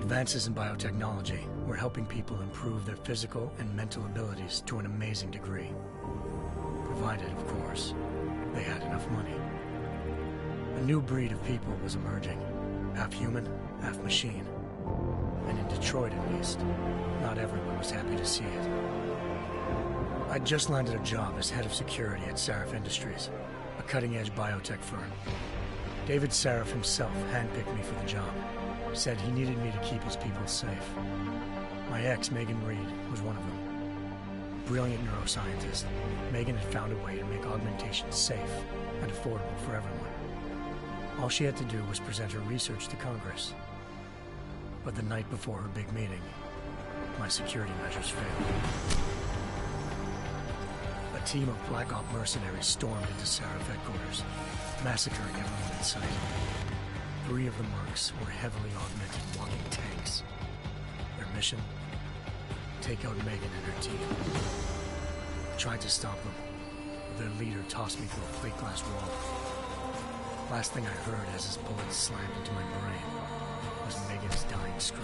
Advances in biotechnology were helping people improve their physical and mental abilities to an amazing degree. Provided, of course, they had enough money. A new breed of people was emerging, half human, half machine. And in Detroit, at least, not everyone was happy to see it. I'd just landed a job as head of security at Sarif Industries, a cutting-edge biotech firm. David Sarif himself handpicked me for the job, said he needed me to keep his people safe. My ex, Megan Reed, was one of them. Brilliant neuroscientist, Megan had found a way to make augmentation safe and affordable for everyone. All she had to do was present her research to Congress. But the night before her big meeting, my security measures failed. A team of Black Op mercenaries stormed into Sarif headquarters, massacring everyone in sight. 3 of the mercs were heavily augmented walking tanks. Their mission? Take out Megan and her team. I tried to stop them, but their leader tossed me through a plate glass wall. Last thing I heard as his bullets slammed into my brain was Megan's dying scream.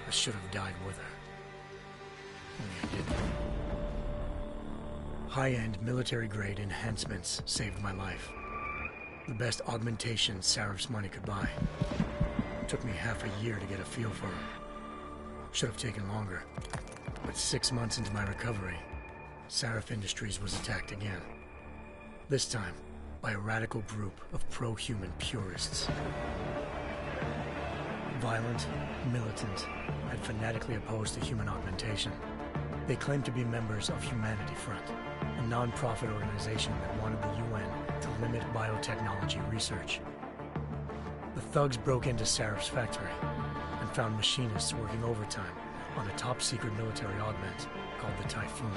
I should have died with her. Only I didn't. High-end military-grade enhancements saved my life. The best augmentation Sarif's money could buy. It took me half a year to get a feel for her. Should have taken longer. But 6 months into my recovery, Sarif Industries was attacked again. This time, by a radical group of pro-human purists. Violent, militant, and fanatically opposed to human augmentation. They claimed to be members of Humanity Front, a non-profit organization that wanted the UN to limit biotechnology research. The thugs broke into Sarif's factory and found machinists working overtime on a top-secret military augment called the Typhoon.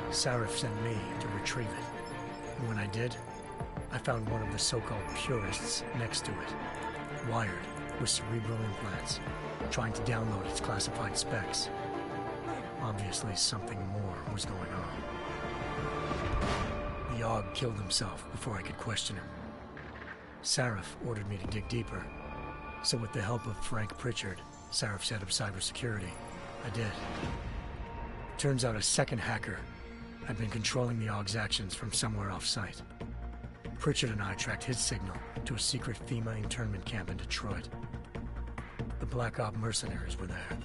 Sarif sent me to retrieve it, and when I did, I found one of the so-called purists next to it, wired with cerebral implants, trying to download its classified specs. Obviously, something more was going on. The AUG killed himself before I could question him. Sarif ordered me to dig deeper, so with the help of Frank Pritchard, Sarif's head of cybersecurity, I did. Turns out a second hacker had been controlling the AUG's actions from somewhere off-site. Pritchard and I tracked his signal to a secret FEMA internment camp in Detroit. The Black Op mercenaries were there.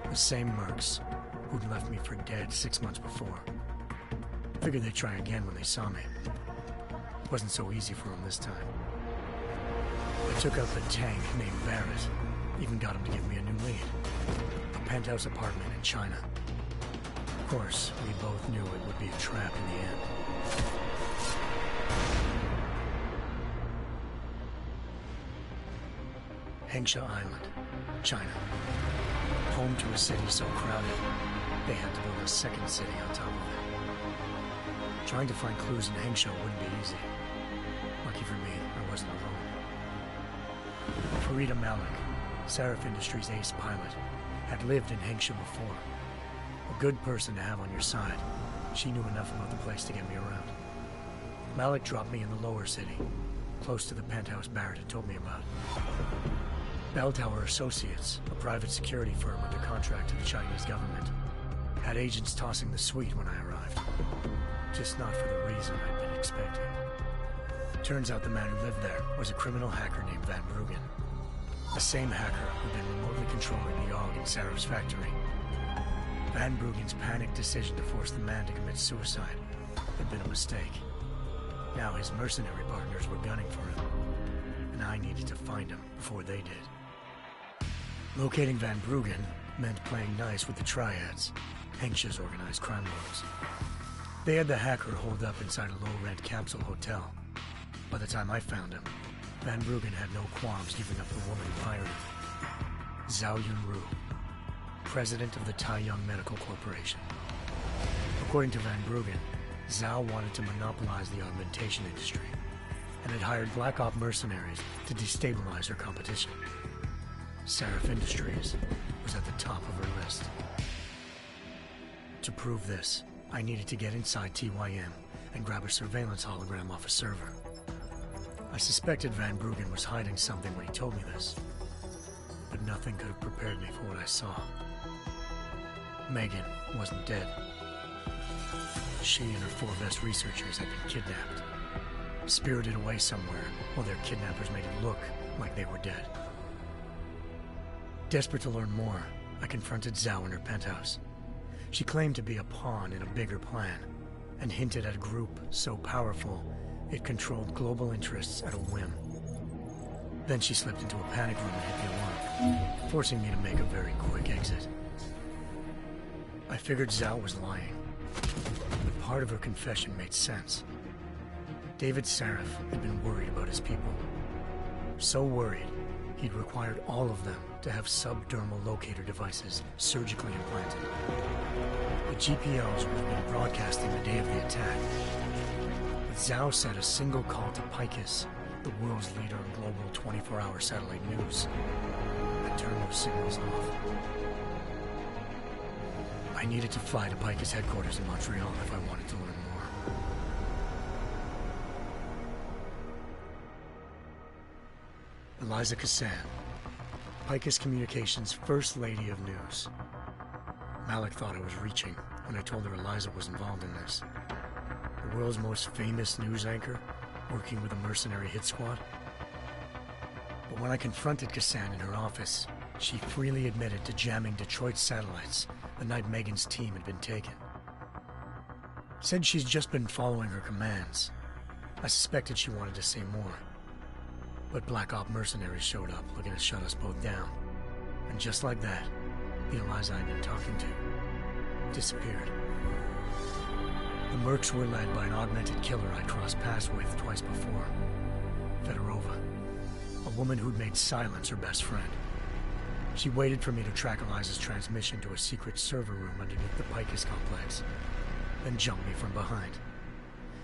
The same mercs who'd left me for dead 6 months before. Figured they'd try again when they saw me. It wasn't so easy for them this time. I took out the tank named Barrett. Even got him to give me a new lead. A penthouse apartment in China. Of course, we both knew it would be a trap in the end. Hengsha Island, China. Home to a city so crowded, they had to build a second city on top of it. Trying to find clues in Hengsha wouldn't be easy. Lucky for me, I wasn't alone. Farida Malik, Sarif Industries' ace pilot, had lived in Hengsha before. A good person to have on your side. She knew enough about the place to get me around. Malik dropped me in the lower city, close to the penthouse Barrett had told me about. Bell Tower Associates, a private security firm under contract to the Chinese government, had agents tossing the suite when I arrived. Just not for the reason I'd been expecting. Turns out the man who lived there was a criminal hacker named Van Bruggen. The same hacker who'd been remotely controlling the AUG in Sarif's factory. Van Bruggen's panicked decision to force the man to commit suicide had been a mistake. Now his mercenary partners were gunning for him, and I needed to find him before they did. Locating Van Bruggen meant playing nice with the Triads, Hengsha's organized crime lords. They had the hacker holed up inside a low-rent capsule hotel. By the time I found him, Van Bruggen had no qualms giving up the woman who hired him. Zhao Yunru, president of the Taiyang Medical Corporation. According to Van Bruggen, Zhao wanted to monopolize the augmentation industry and had hired Black Op mercenaries to destabilize her competition. Sarif Industries was at the top of her list. To prove this, I needed to get inside TYM and grab a surveillance hologram off a server. I suspected Van Bruggen was hiding something when he told me this. but nothing could have prepared me for what I saw. Megan wasn't dead. She and her 4 best researchers had been kidnapped, spirited away somewhere while their kidnappers made it look like they were dead. Desperate to learn more, I confronted Zhao in her penthouse. She claimed to be a pawn in a bigger plan, and hinted at a group so powerful it controlled global interests at a whim. Then she slipped into a panic room and hit the alarm, forcing me to make a very quick exit. I figured Zhao was lying, but part of her confession made sense. David Sarif had been worried about his people. So worried, he'd required all of them to have subdermal locator devices surgically implanted. The GPLs would have been broadcasting the day of the attack. But Zhao said a single call to Picus, the world's leader in global 24-hour satellite news, had turned those signals off. I needed to fly to Picus headquarters in Montreal if I wanted to learn more. Eliza Cassan, Picus Communications' First Lady of News. Malik thought I was reaching when I told her Eliza was involved in this. The world's most famous news anchor, working with a mercenary hit squad. But when I confronted Cassan in her office, she freely admitted to jamming Detroit satellites the night Megan's team had been taken. Said she's just been following her commands. I suspected she wanted to say more. But Black Op mercenaries showed up looking to shut us both down. And just like that, the Eliza I'd been talking to disappeared. The Mercs were led by an augmented killer I crossed paths with twice before, Fedorova, a woman who'd made silence her best friend. She waited for me to track Eliza's transmission to a secret server room underneath the Picus complex, then jumped me from behind.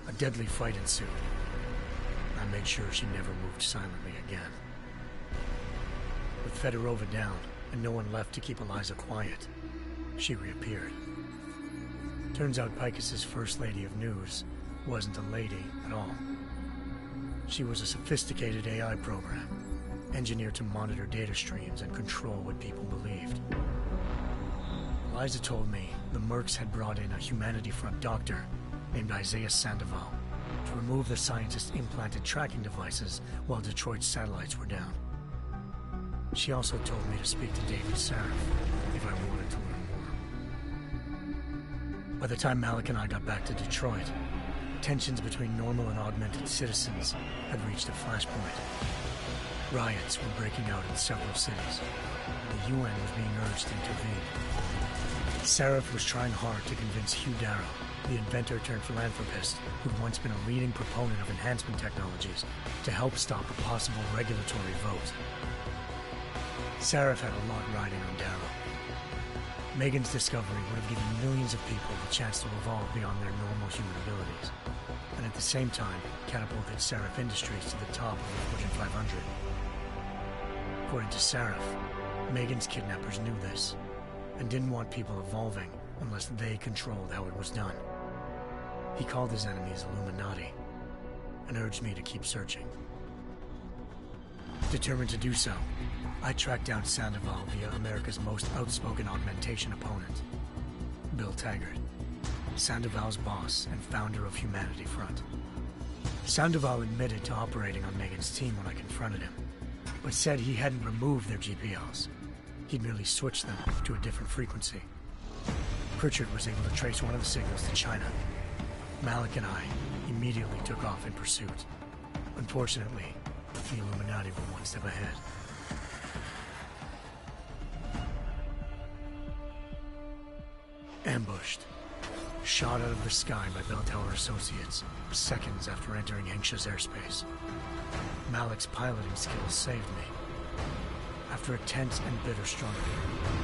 A deadly fight ensued. I made sure she never moved silently again. With Fedorova down and no one left to keep Eliza quiet, she reappeared. Turns out Picus's First Lady of News wasn't a lady at all. She was a sophisticated AI program, engineered to monitor data streams and control what people believed. Eliza told me the Mercs had brought in a Humanity Front doctor named Isaiah Sandoval to remove the scientist's implanted tracking devices while Detroit's satellites were down. She also told me to speak to David Sarif if I wanted to learn more. By the time Malik and I got back to Detroit, tensions between normal and augmented citizens had reached a flashpoint. Riots were breaking out in several cities. The UN was being urged to intervene. Sarif was trying hard to convince Hugh Darrow, the inventor-turned-philanthropist who'd once been a leading proponent of enhancement technologies, to help stop a possible regulatory vote. Sarif had a lot riding on Darrow. Megan's discovery would have given millions of people the chance to evolve beyond their normal human abilities, and at the same time catapulted Sarif Industries to the top of the Fortune 500. According to Sarif, Megan's kidnappers knew this, and didn't want people evolving unless they controlled how it was done. He called his enemies Illuminati, and urged me to keep searching. Determined to do so, I tracked down Sandoval via America's most outspoken augmentation opponent, Bill Taggart, Sandoval's boss and founder of Humanity Front. Sandoval admitted to operating on Megan's team when I confronted him, but said he hadn't removed their GPLs. He'd merely switched them to a different frequency. Pritchard was able to trace one of the signals to China. Malik and I immediately took off in pursuit. Unfortunately, the Illuminati were one step ahead. Ambushed. Shot out of the sky by Bell Tower Associates, seconds after entering Hengsha's airspace. Malik's piloting skills saved me. After a tense and bitter struggle,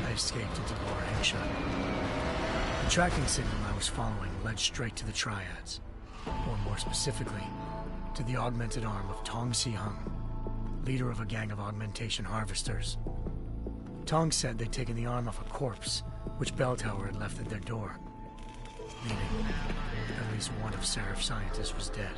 I escaped into Lower Hengsha. The tracking signal I was following led straight to the Triads, or more specifically, to the augmented arm of Tong Si-hung, leader of a gang of augmentation harvesters. Tong said they'd taken the arm off a corpse, which Bell Tower had left at their door, meaning at least one of Sarif's scientists was dead.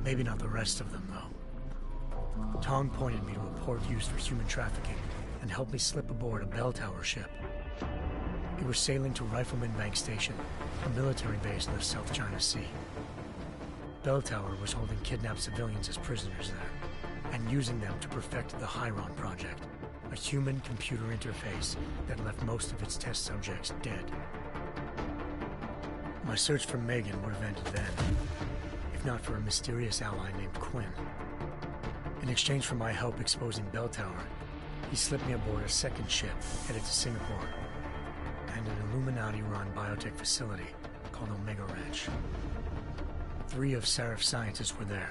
Maybe not the rest of them, though. Tong pointed me to a port used for human trafficking and helped me slip aboard a bell tower ship. We were sailing to Rifleman Bank Station, a military base in the South China Sea. Bell Tower was holding kidnapped civilians as prisoners there, and using them to perfect the Chiron Project, a human-computer interface that left most of its test subjects dead. My search for Megan would have ended then, if not for a mysterious ally named Quinn. In exchange for my help exposing Bell Tower, he slipped me aboard a second ship headed to Singapore and an Illuminati-run biotech facility called Omega Ranch. 3 of Seraph's scientists were there,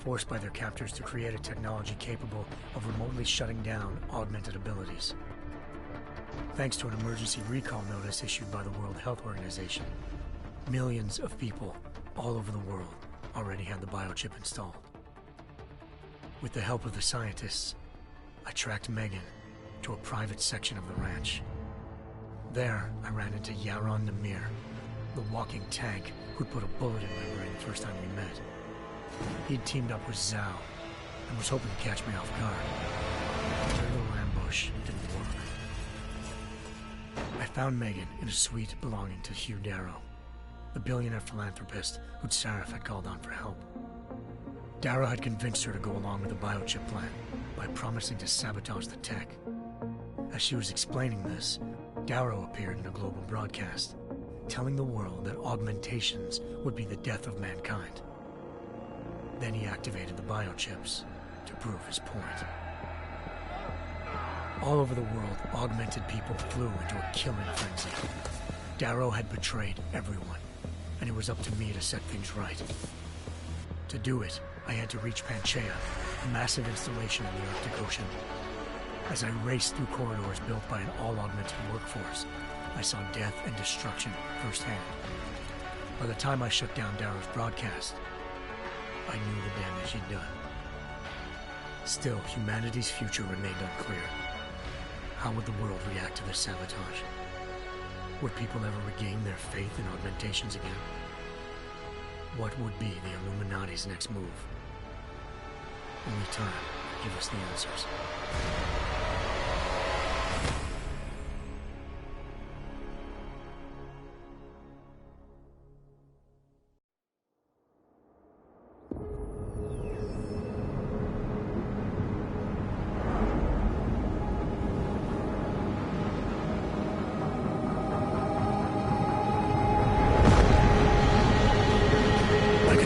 forced by their captors to create a technology capable of remotely shutting down augmented abilities. Thanks to an emergency recall notice issued by the World Health Organization, millions of people all over the world already had the biochip installed. With the help of the scientists, I tracked Megan to a private section of the ranch. There, I ran into Yaron Namir, the walking tank who'd put a bullet in my brain the first time we met. He'd teamed up with Zhao and was hoping to catch me off guard. Their little ambush didn't work. I found Megan in a suite belonging to Hugh Darrow, the billionaire philanthropist who'd Seraph had called on for help. Darrow had convinced her to go along with the biochip plan by promising to sabotage the tech. As she was explaining this, Darrow appeared in a global broadcast, telling the world that augmentations would be the death of mankind. Then he activated the biochips to prove his point. All over the world, augmented people flew into a killing frenzy. Darrow had betrayed everyone, and it was up to me to set things right. To do it, I had to reach Panchaea, a massive installation in the Arctic Ocean. As I raced through corridors built by an all-augmented workforce, I saw death and destruction firsthand. By the time I shut down Darrow's broadcast, I knew the damage he'd done. Still, humanity's future remained unclear. How would the world react to this sabotage? Would people ever regain their faith in augmentations again? What would be the Illuminati's next move? Only time will give us the answers.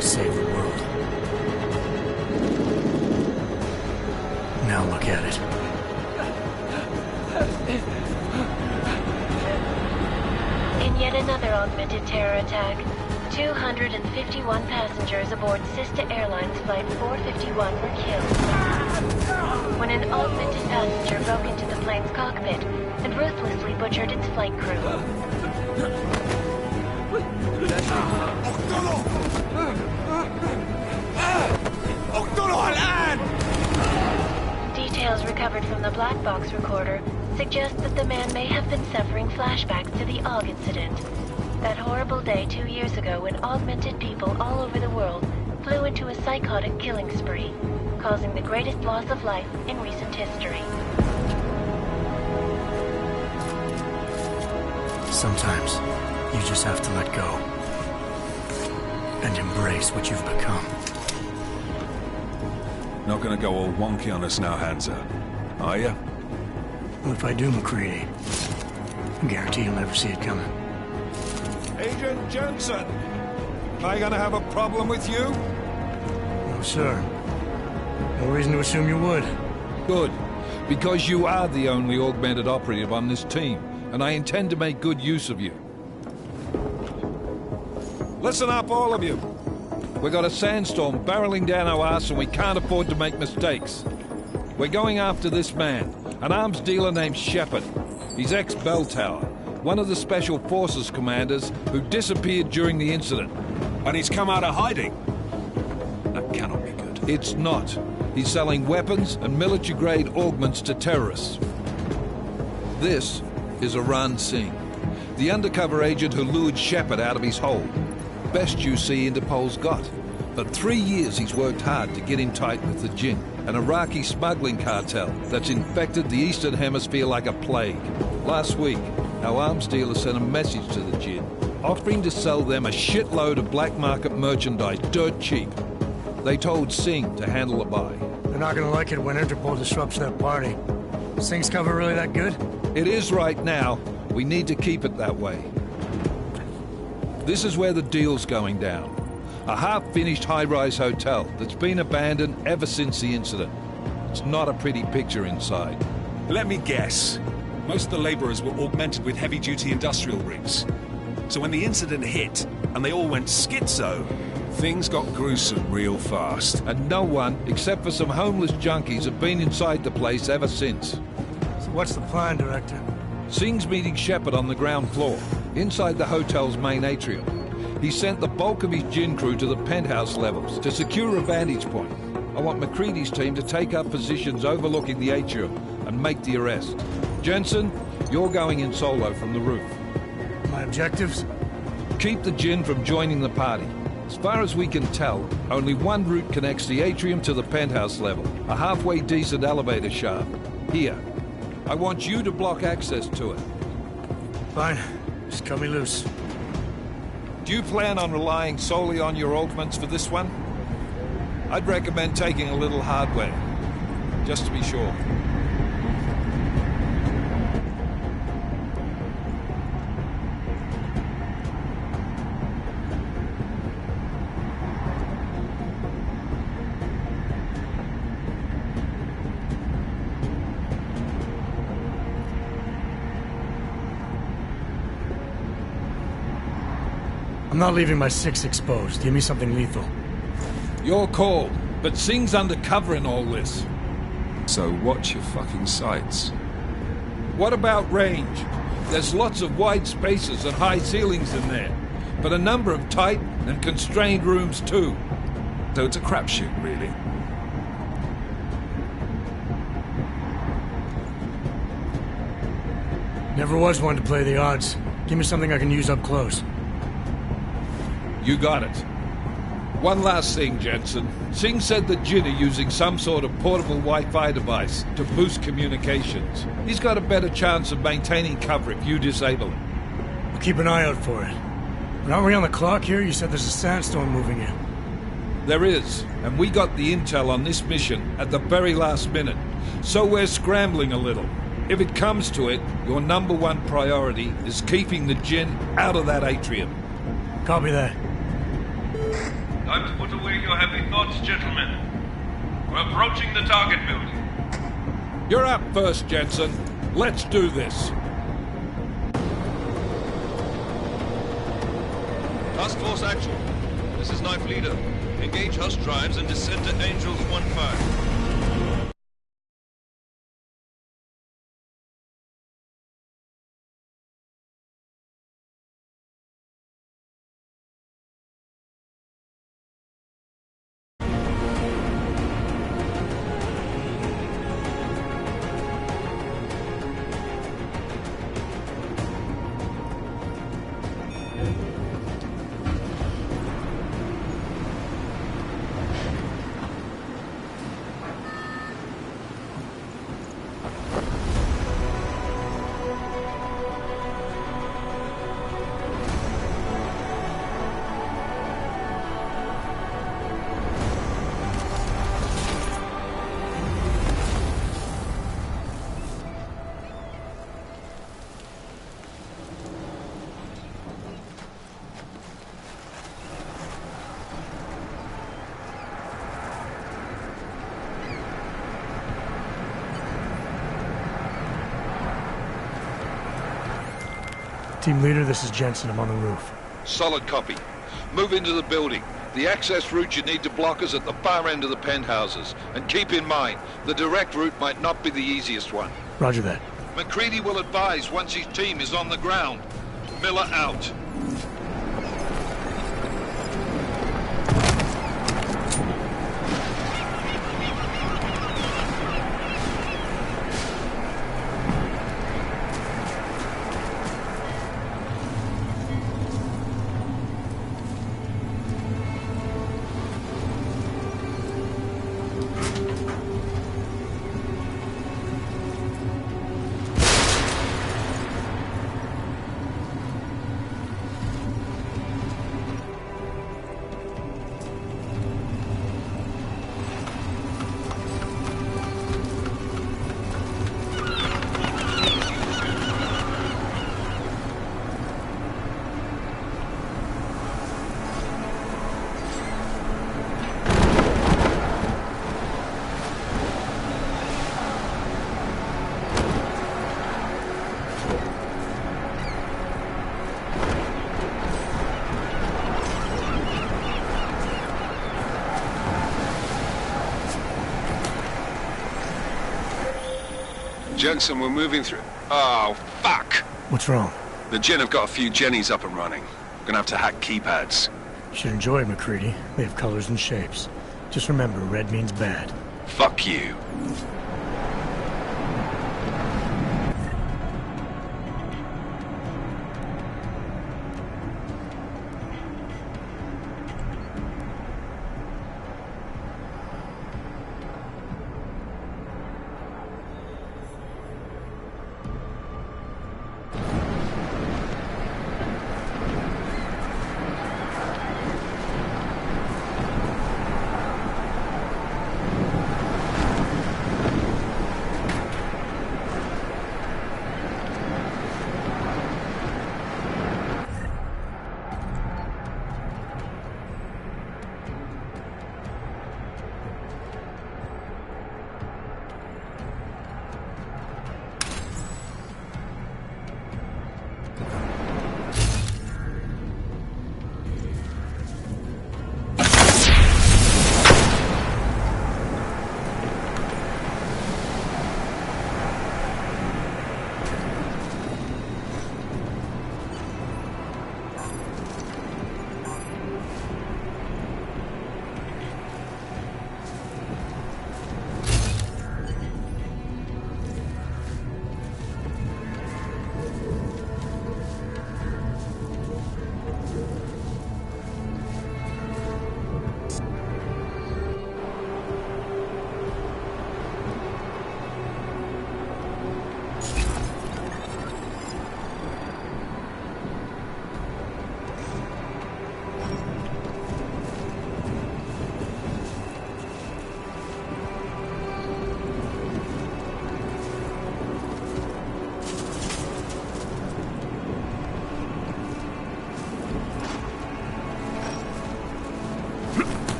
Save the world. Now look at it. In yet another augmented terror attack, 251 passengers aboard Sista Airlines Flight 451 were killed when an augmented passenger broke into the plane's cockpit and ruthlessly butchered its flight crew. Details recovered from the black box recorder suggest that the man may have been suffering flashbacks to the AUG incident. That horrible day 2 years ago when augmented people all over the world flew into a psychotic killing spree, causing the greatest loss of life in recent history. Sometimes you just have to let go and embrace what you've become. Not gonna go all wonky on us now, Hansa, are ya? Well, if I do, MacReady, I guarantee you'll never see it coming. Agent Jensen! Am I gonna have a problem with you? No, sir. No reason to assume you would. Good. Because you are the only augmented operative on this team, and I intend to make good use of you. Listen up, all of you. We got a sandstorm barreling down our arse and we can't afford to make mistakes. We're going after this man, an arms dealer named Shepard. He's ex-Bell Tower, one of the Special Forces commanders who disappeared during the incident. And he's come out of hiding. That cannot be good. It's not. He's selling weapons and military-grade augments to terrorists. This is Aran Singh, the undercover agent who lured Shepard out of his hole. Best you see Interpol's got. For 3 years he's worked hard to get in tight with the Jinn, an Iraqi smuggling cartel that's infected the Eastern Hemisphere like a plague. Last week, our arms dealer sent a message to the Jinn, offering to sell them a shitload of black market merchandise dirt cheap. They told Singh to handle the buy. They're not gonna like it when Interpol disrupts their party. Singh's cover really that good? It is right now. We need to keep it that way. This is where the deal's going down. A half-finished high-rise hotel that's been abandoned ever since the incident. It's not a pretty picture inside. Let me guess. Most of the laborers were augmented with heavy-duty industrial rigs. So when the incident hit, and they all went schizo, things got gruesome real fast. And no one, except for some homeless junkies, have been inside the place ever since. So what's the plan, Director? Singh's meeting Shepard on the ground floor, inside the hotel's main atrium. He sent the bulk of his Jinn crew to the penthouse levels to secure a vantage point. I want MacCready's team to take up positions overlooking the atrium and make the arrest. Jensen, you're going in solo from the roof. My objectives? Keep the Jinn from joining the party. As far as we can tell, only one route connects the atrium to the penthouse level, a halfway decent elevator shaft. Here. I want you to block access to it. Fine. Just cut me loose. Do you plan on relying solely on your augments for this one? I'd recommend taking a little hardware, just to be sure. I'm not leaving my 6 exposed. Give me something lethal. Your call, but Singh's undercover in all this. So watch your fucking sights. What about range? There's lots of wide spaces and high ceilings in there, but a number of tight and constrained rooms too. So it's a crapshoot, really. Never was one to play the odds. Give me something I can use up close. You got it. One last thing, Jensen. Singh said the Jinn are using some sort of portable Wi-Fi device to boost communications. He's got a better chance of maintaining cover if you disable it. I'll keep an eye out for it. But aren't we on the clock here? You said there's a sandstorm moving in. There is, and we got the intel on this mission at the very last minute, so we're scrambling a little. If it comes to it, your #1 priority is keeping the Jinn out of that atrium. Copy that. Time to put away your heavy thoughts, gentlemen. We're approaching the target building. You're up first, Jensen. Let's do this. Task Force Actual. This is Knife Leader. Engage Hush drives and descend to Angels 1-5. Team leader, this is Jensen. I'm on the roof. Solid copy. Move into the building. The access route you need to block is at the far end of the penthouses. And keep in mind, the direct route might not be the easiest one. Roger that. MacCready will advise once his team is on the ground. Miller out. Jensen, we're moving through... Oh, fuck! What's wrong? The Jinn have got a few Jennies up and running. Gonna have to hack keypads. You should enjoy it, McCready. They have colors and shapes. Just remember, red means bad. Fuck you.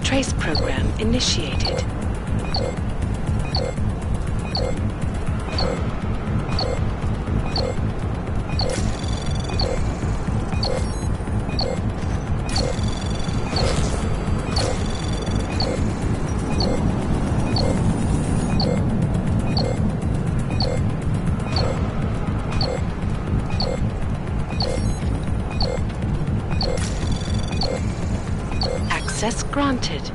Trace program initiated. Access granted.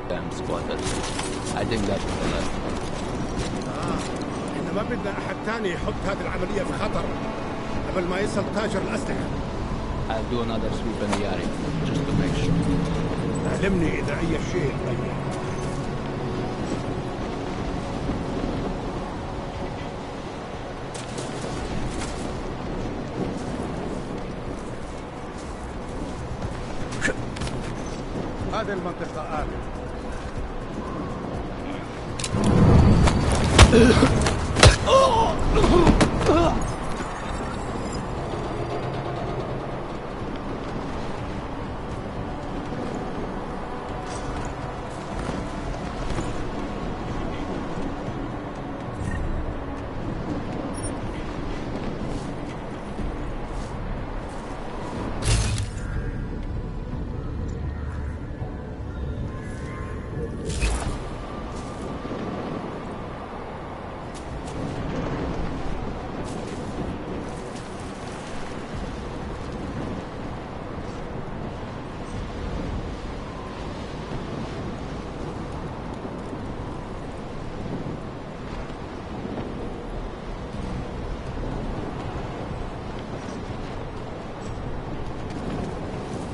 Damn spotted. I think that's the last one. إحنا ما بدنا أحد تاني يحط هذه العملية في خطر قبل ما يصل تاجر الأسلحة. I'll do another sweep in the area, just to make sure. علمني إذا أي شيء تغير. هذه المنطقة آمنة.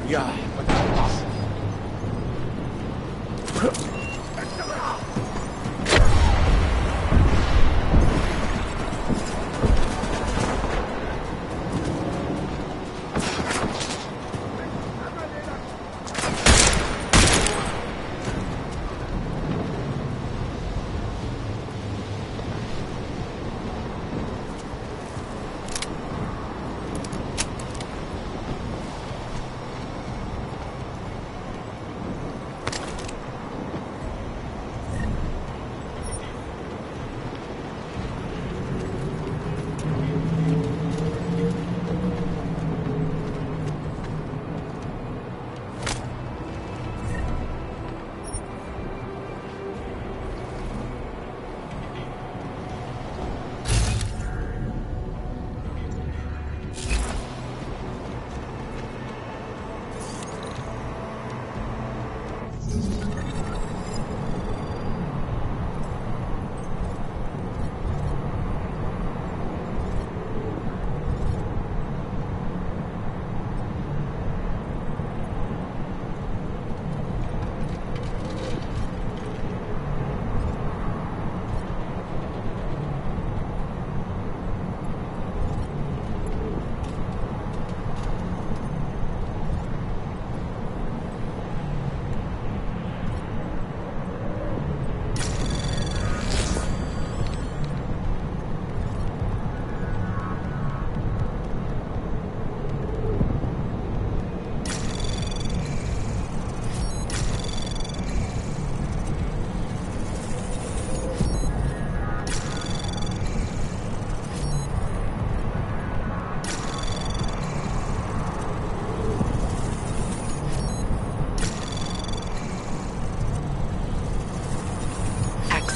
يا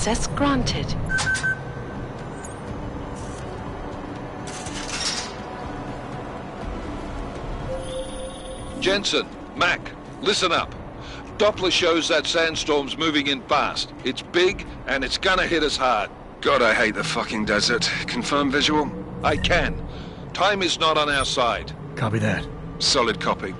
Access granted. Jensen, Mac, listen up. Doppler shows that sandstorm's moving in fast. It's big, and it's gonna hit us hard. God, I hate the fucking desert. Confirm visual? I can. Time is not on our side. Copy that. Solid copy.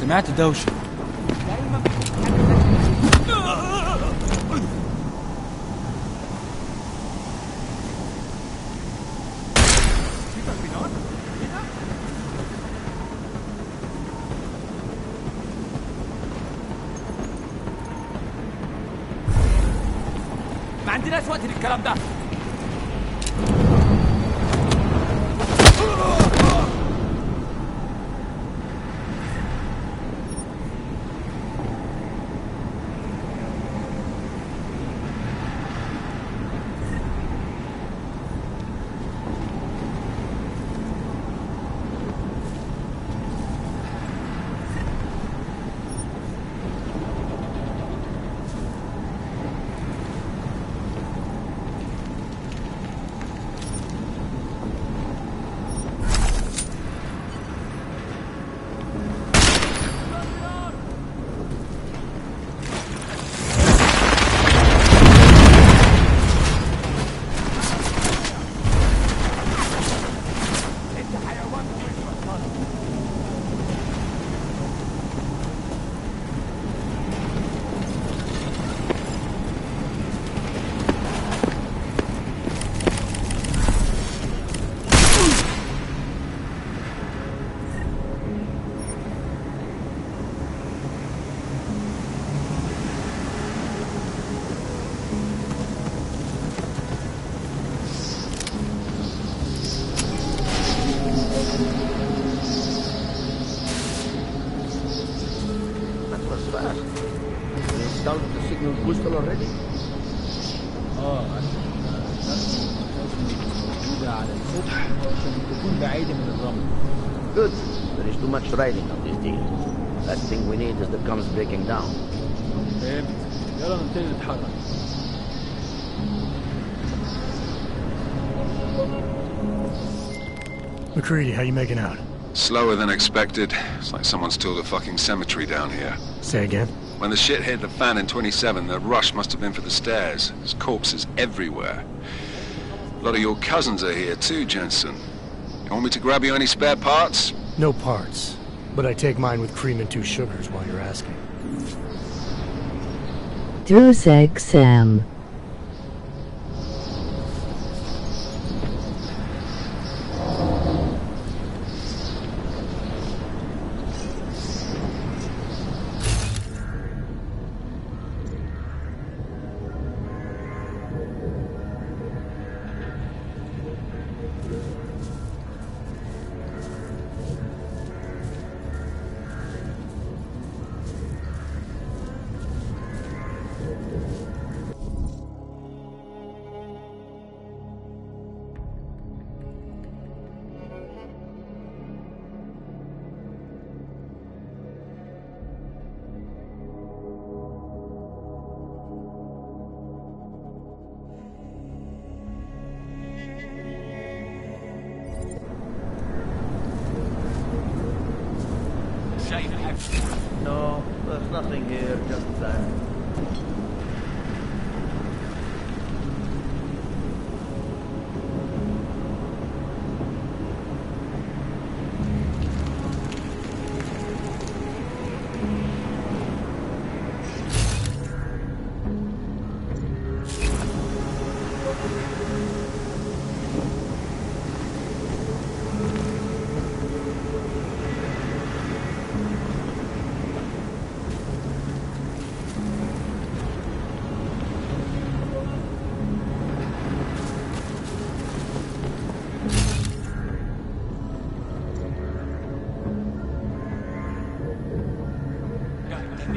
سمعت دوشة. عندناش وقت للكلام ده. already? Good. There is too much riding on this deal. Last thing we need is the guns breaking down. يلا نبتدي نتحرك. McCready, how you making out? Slower than expected. It's like someone's tilled a fucking cemetery down here. Say again? When the shit hit the fan in 27, the rush must have been for the stairs. There's corpses everywhere. A lot of your cousins are here too, Jensen. You want me to grab you any spare parts? No parts. But I take mine with cream and 2 sugars while you're asking. Druseg Sam. No, there's nothing here, just that.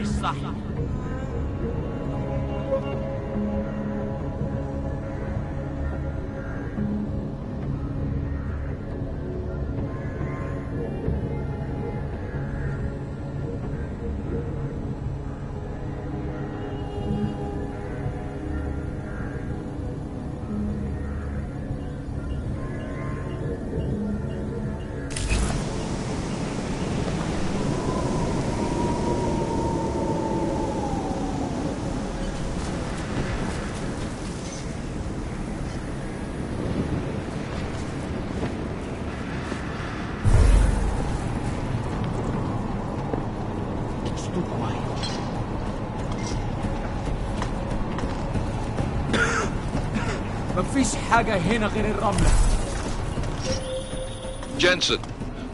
مش صح. مفيش حاجة هنا غير الرملة. Jensen,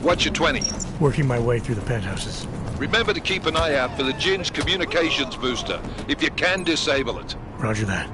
what's your 20? Working my way through the penthouses. Remember to keep an eye out for the Jin's communications booster. If you can, disable it. Roger that.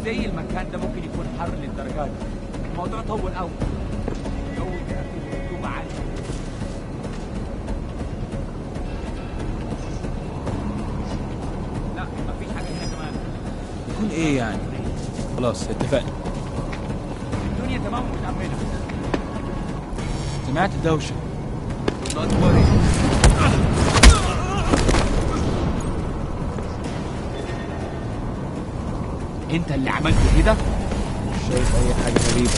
ازاي المكان ده ممكن يكون حر للدرجه دي؟ الموضوع طول قوي. الجو ده فيه رطوبه عاليه. لا مفيش حاجه هنا كمان. يكون ايه يعني؟ خلاص اتفقنا. الدنيا تمام ومتأمنة. سمعت الدوشه. Not worry. انت اللي عملت كده؟ مش شايف اي حاجه غريبه.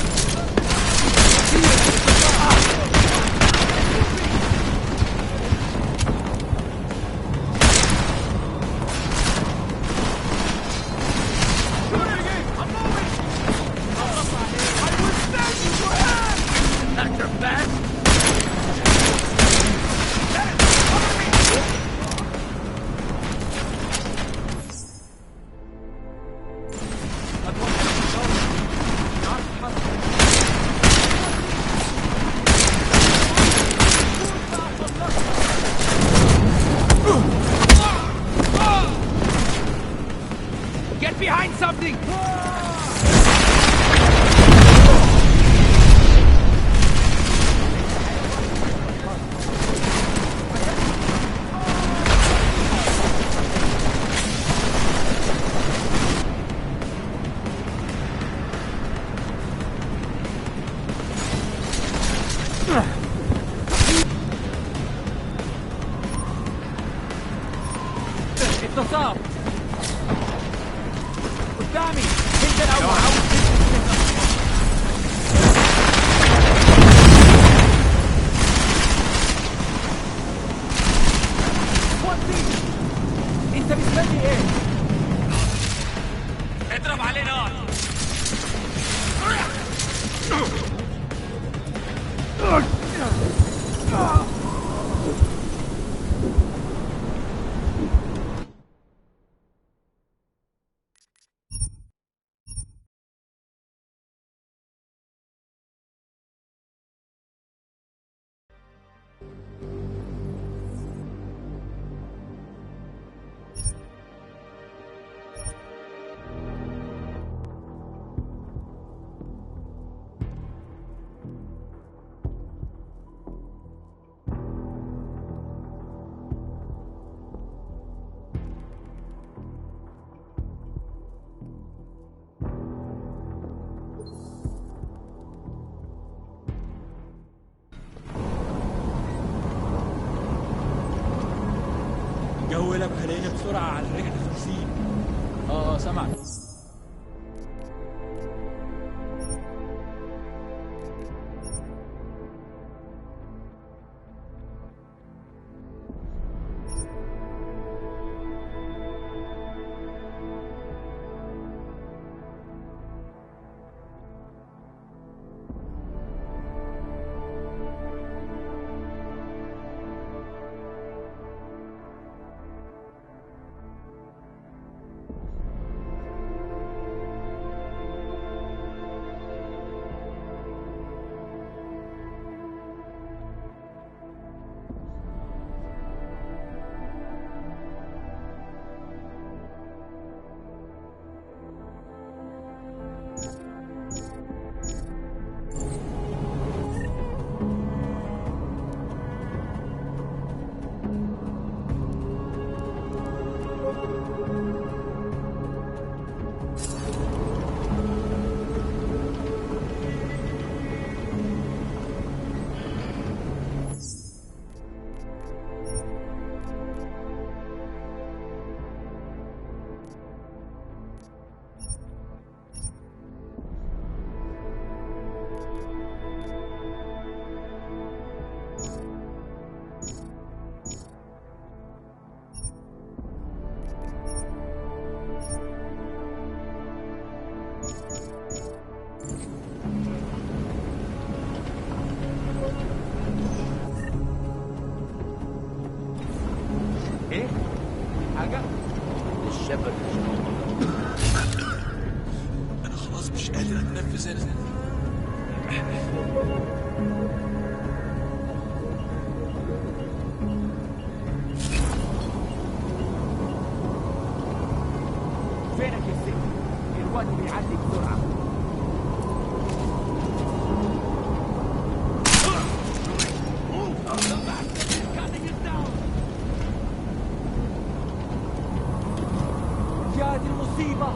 Get behind something! اتصاب قدامي انت الاول. انت مستني ايه؟ اضرب عليه نار. الجو قلب علينا بسرعة على رجل الفلسطين. سمعت. الشبك انا خلاص مش قادر اتنفس انا. فينك يا ست؟ الوقت بيعدي بسرعه. يا دي المصيبة.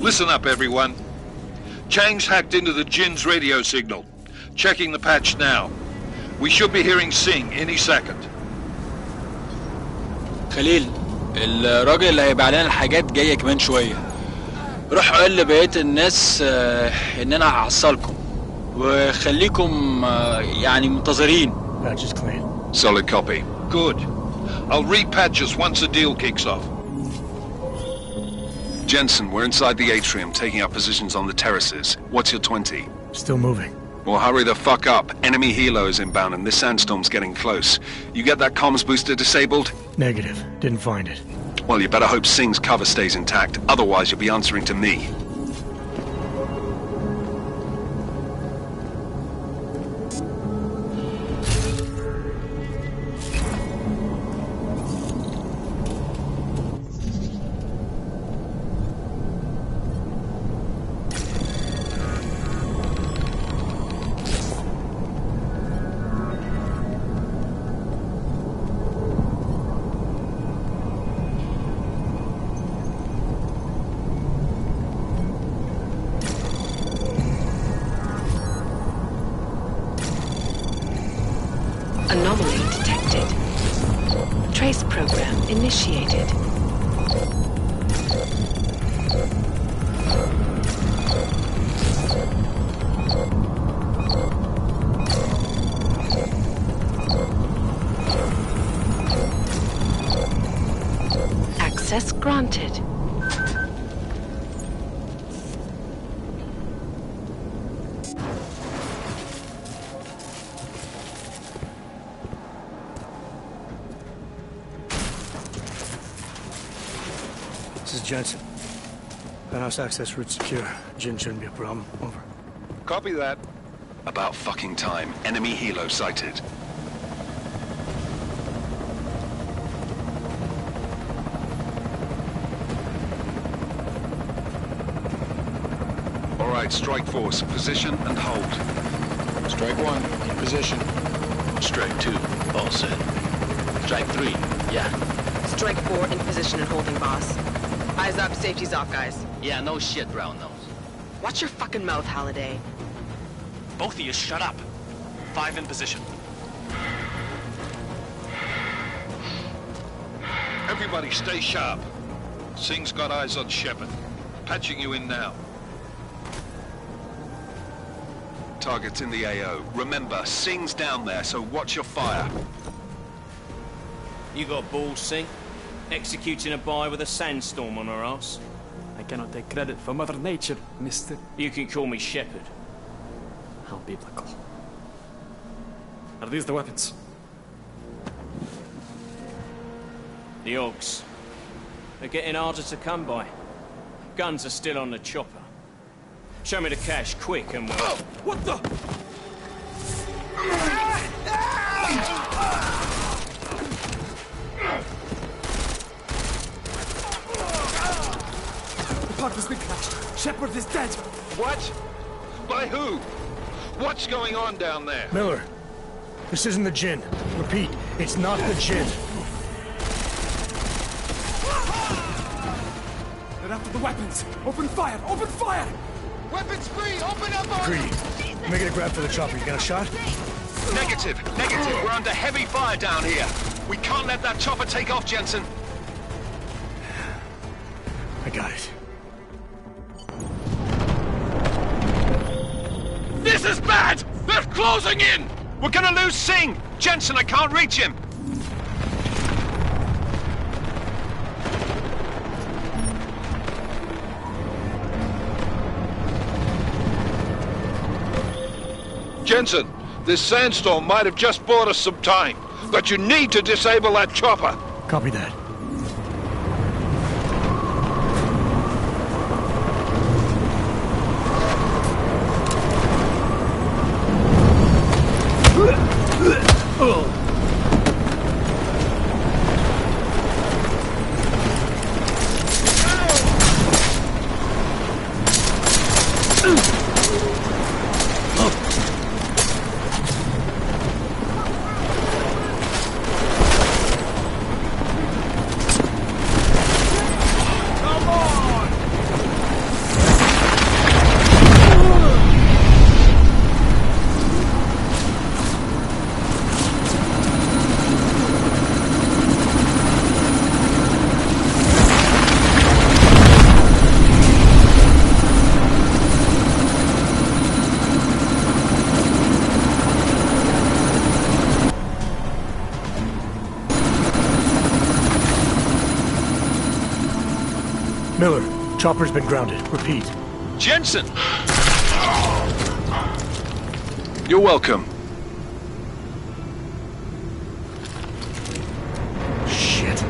Listen up, everyone. Chang's hacked into the Jinn's radio signal. Checking the patch now. We should be hearing Singh any second. خليل، الراجل اللي هيبيع لنا الحاجات جاية كمان شوية. روح قول لبقية الناس إن أنا هحصلكم وخليكم يعني منتظرين. Patch is clean. Solid copy. Good. I'll repatch us once the deal kicks off. Jensen, we're inside the atrium, taking up positions on the terraces. What's your 20? Still moving. Well, hurry the fuck up. Enemy helo is inbound and this sandstorm's getting close. You get that comms booster disabled? Negative. Didn't find it. Well, you better hope Singh's cover stays intact. Otherwise, you'll be answering to me. Anomaly detected. Trace program initiated. Access granted. This is Jensen. Penthouse access route secure. Jinn shouldn't be a problem. Over. Copy that. About fucking time. Enemy helo sighted. All right, Strike Force, position and hold. Strike 1, in position. Strike 2, all set. Strike 3, yeah. Strike 4, in position and holding, boss. Eyes up, safety's off, guys. Yeah, no shit, Brown Nose. Watch your fucking mouth, Halliday. Both of you, shut up. 5 in position. Everybody stay sharp. Singh's got eyes on Shepard. Patching you in now. Target's in the AO. Remember, Singh's down there, so watch your fire. You got balls, Singh? Executing a buy with a sandstorm on her ass? I cannot take credit for Mother Nature, mister. You can call me Shepard. How biblical. Are these the weapons? The Augs. They're getting harder to come by. Guns are still on the chopper. Show me the cash, quick, and we'll... Oh, what the? The park has been crashed. Shepard is dead. What? By who? What's going on down there? Miller, this isn't the Jinn. Repeat, it's not the Jinn. They're after the weapons. Open fire! Open fire! Weapons free! Open up! Greedy. Make it a grab for the chopper. You got a shot? Negative. We're under heavy fire down here. We can't let that chopper take off, Jensen. I got it. This is bad! They're closing in! We're gonna lose Singh! Jensen, I can't reach him! Jensen, this sandstorm might have just bought us some time, but you need to disable that chopper. Copy that. Miller, chopper's been grounded. Repeat. Jensen! You're welcome. Shit.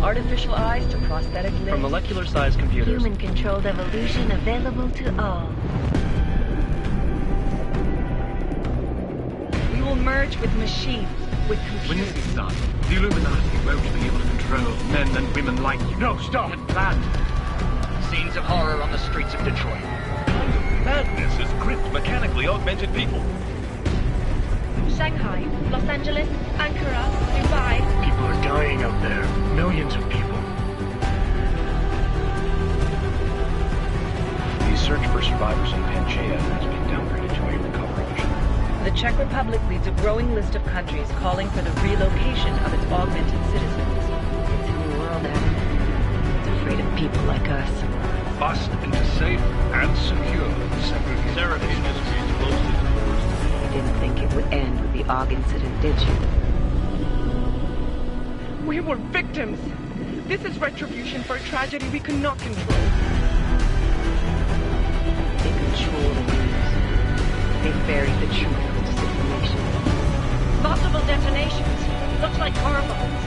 Artificial eyes to prosthetic limbs. From molecular-sized computers. Human-controlled evolution available to all. We will merge with machines, with computers. When this is done, the Illuminati won't be able to control men and women like you. No, stop! And planned. Scenes of horror on the streets of Detroit. Madness has gripped mechanically augmented people. Shanghai, Los Angeles, Ankara, Dubai. People are dying out there. Millions of people. The search for survivors in Pangaea has been downgraded to a recovery mission. The Czech Republic leads a growing list of countries calling for the relocation of its augmented citizens. It's a new world, Adam. It's afraid of people like us. Bust into safe and secure Seraph Industries closely. You didn't think it would end with the AUG incident, did you? We were victims. This is retribution for a tragedy we could not control. They control the news. They buried the truth with disinformation. Multiple detonations. Looks like car bombs.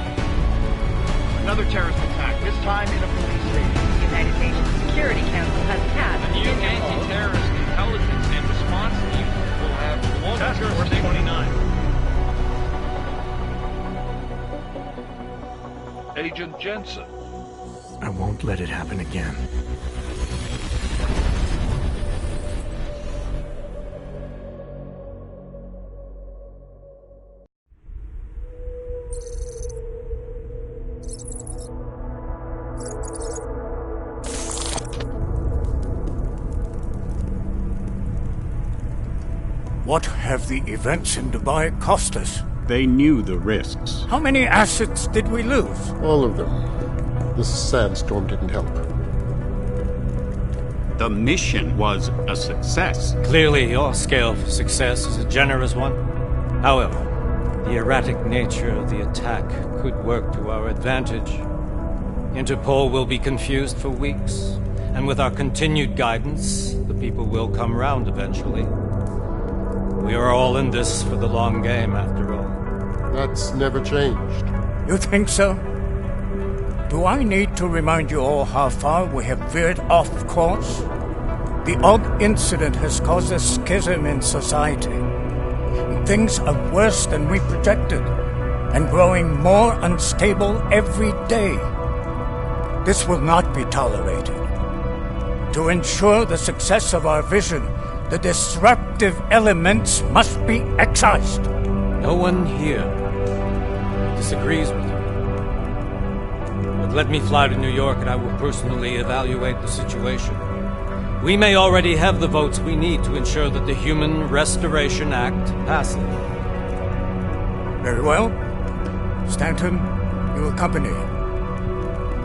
Another terrorist attack, this time in a police station. The United Nations Security Council has passed The new anti-terrorist intelligence and response team will have one Task Force 29. Agent Jensen. I won't let it happen again. What have the events in Dubai cost us? They knew the risks. How many assets did we lose? All of them. This sandstorm didn't help. The mission was a success. Clearly, your scale of success is a generous one. However, the erratic nature of the attack could work to our advantage. Interpol will be confused for weeks, and with our continued guidance, the people will come round eventually. We are all in this for the long game, after all. That's never changed. You think so? Do I need to remind you all how far we have veered off course? The AUG incident has caused a schism in society. Things are worse than we projected, and growing more unstable every day. This will not be tolerated. To ensure the success of our vision, the disruptive elements must be excised. No one here disagrees with you. But let me fly to New York and I will personally evaluate the situation. We may already have the votes we need to ensure that the Human Restoration Act passes. Very well. Stanton, you accompany.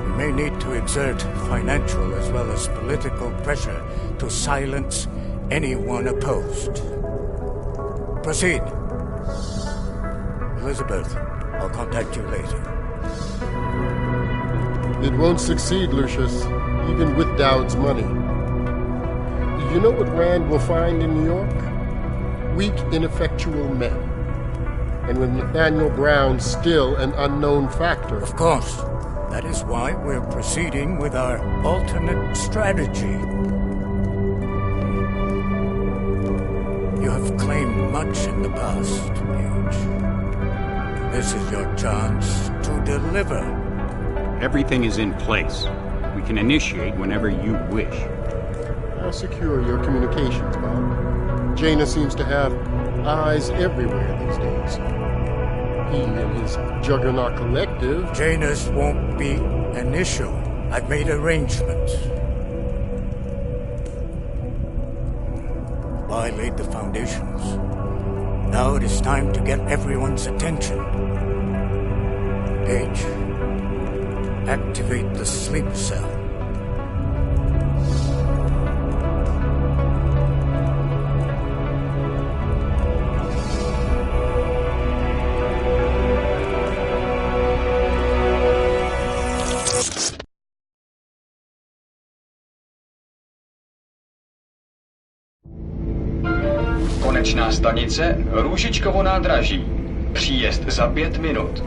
We may need to exert financial as well as political pressure to silence anyone opposed. Proceed. Elizabeth, I'll contact you later. It won't succeed, Lucius, even with Dowd's money. You know what Rand will find in New York? Weak, ineffectual men. And with Nathaniel Brown still an unknown factor. Of course. That is why we're proceeding with our alternate strategy. You have claimed much in the past, Paige. This is your chance to deliver. Everything is in place. We can initiate whenever you wish. How secure your communications, Bob? Jaina seems to have eyes everywhere these days. He and his Juggernaut Collective... Janus won't be an issue. I've made arrangements. Dubai laid the foundations. Now it is time to get everyone's attention. Page, activate the sleep cell. Konečná stanice Růžičkovo nádraží. Příjezd za 5 minut.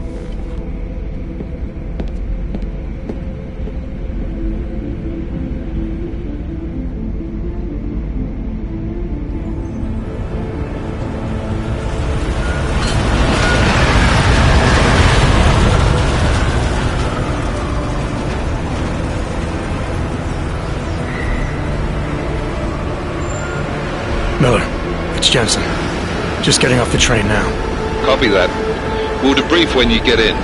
Miller, it's Jensen. Just getting off the train now. Copy that. We'll debrief when you get in.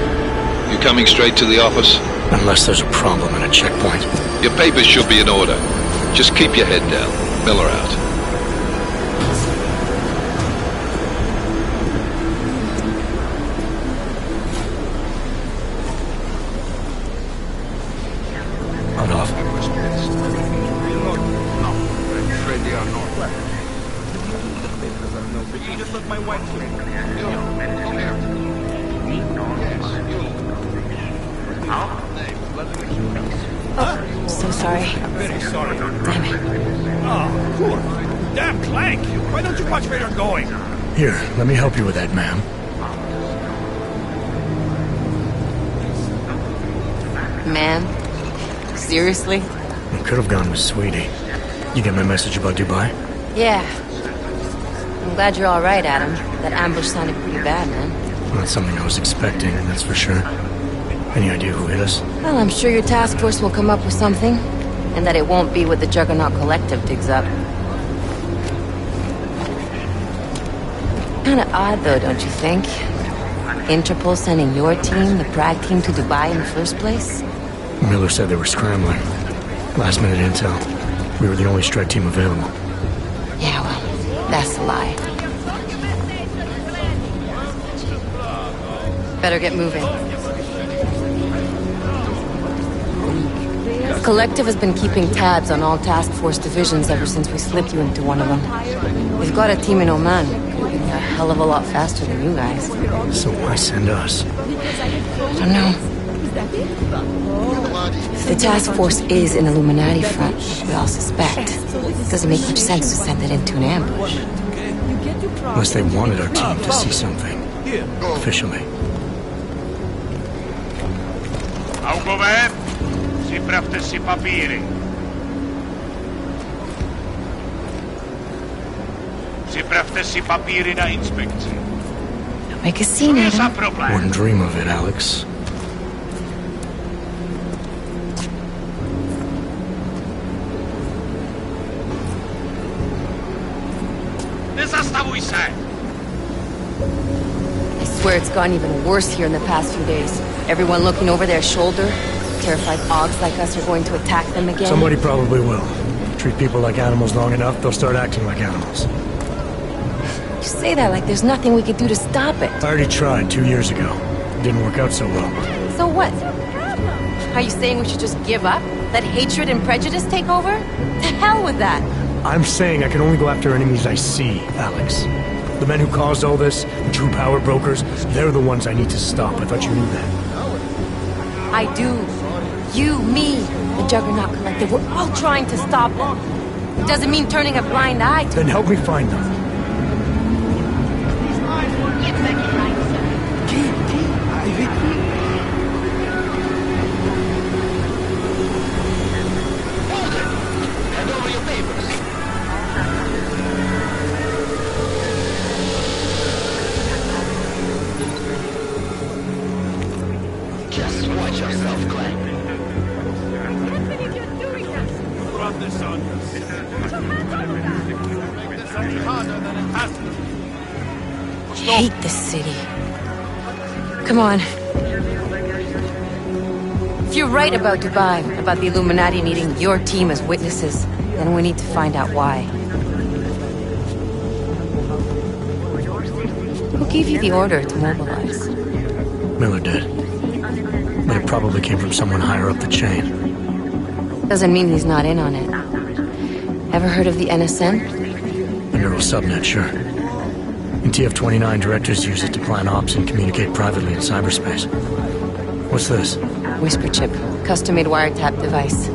You coming straight to the office? Unless there's a problem at a checkpoint. Your papers should be in order. Just keep your head down. Miller out. On off. You just let my wife Oh, so sorry. I'm very sorry. Damn it. Oh, poor. Damn Clank! Why don't you watch where you're going? Here, let me help you with that, ma'am. Man? Seriously? I could have gone with Sweetie. You get my message about Dubai? Yeah. I'm glad you're all right, Adam. That ambush sounded pretty bad, man. Not something I was expecting, that's for sure. Any idea who hit us? Well, I'm sure your task force will come up with something. And that it won't be what the Juggernaut Collective digs up. Kinda odd, though, don't you think? Interpol sending your team, the Prague team, to Dubai in the first place? Miller said they were scrambling. Last minute intel. We were the only strike team available. Yeah, well, that's a lie. Better get moving. Collective has been keeping tabs on all task force divisions ever since we slipped you into one of them. We've got a team in Oman. Could be a hell of a lot faster than you guys. So why send us? I don't know. If the task force is an Illuminati front, we all suspect, it doesn't make much sense to send it into an ambush. Unless they wanted our team to see something. Officially. Augové, připravte si papíry. Připravte si papíry na inspekci. Don't make a scene, Adam. Wouldn't dream of it, Alex. Nezastavuj se! I swear it's gotten even worse here in the past few days. Everyone looking over their shoulder. Terrified Augs like us are going to attack them again. Somebody probably will. Treat people like animals long enough, they'll start acting like animals. You say that like there's nothing we could do to stop it. I already tried 2 years ago. It didn't work out so well. So what? Are you saying we should just give up? Let hatred and prejudice take over? To hell with that! I'm saying I can only go after enemies I see, Alex. The men who caused all this, the true power brokers, they're the ones I need to stop. I thought you knew that. I do. You, me, the Juggernaut Collective, we're all trying to stop them. It doesn't mean turning a blind eye to Then help me find them. Hand over your papers. Just watch yourself, Clank. Brought this on you. Make this any harder than it has to. I hate this city. Come on. If you're right about Dubai, about the Illuminati needing your team as witnesses, then we need to find out why. Who gave you the order to mobilize? Miller did. But it probably came from someone higher up the chain. Doesn't mean he's not in on it. Ever heard of the NSN? The neural subnet, sure. In TF-29, directors use it to plan ops and communicate privately in cyberspace. What's this? Whisper chip. Custom-made wiretap device.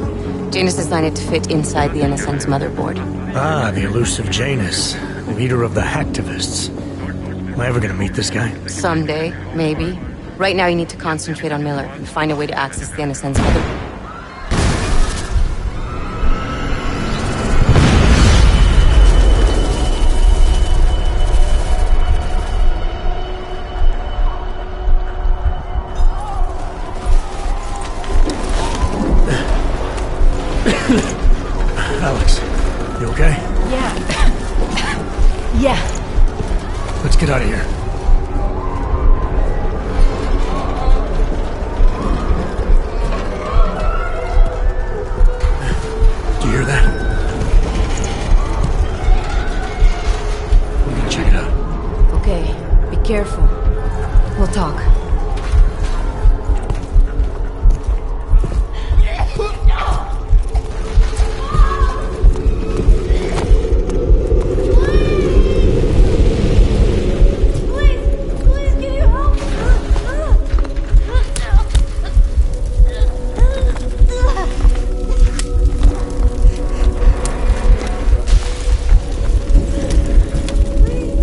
Janus designed it to fit inside the NSN's motherboard. Ah, the elusive Janus. Leader of the hacktivists. Am I ever gonna meet this guy? Someday, maybe. Right now you need to concentrate on Miller and find a way to access the NSN's motherboard. Alex, you okay? Yeah. Yeah. Let's get out of here. Do you hear that? We're gonna check it out. Okay, be careful. We'll talk.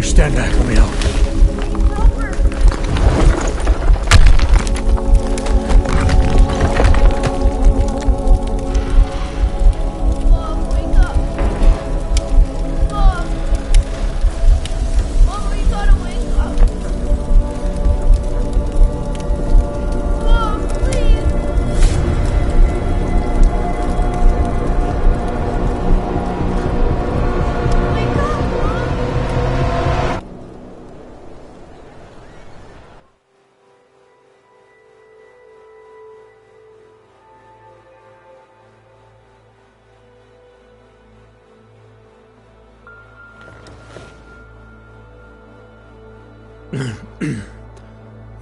Stand back, let me help.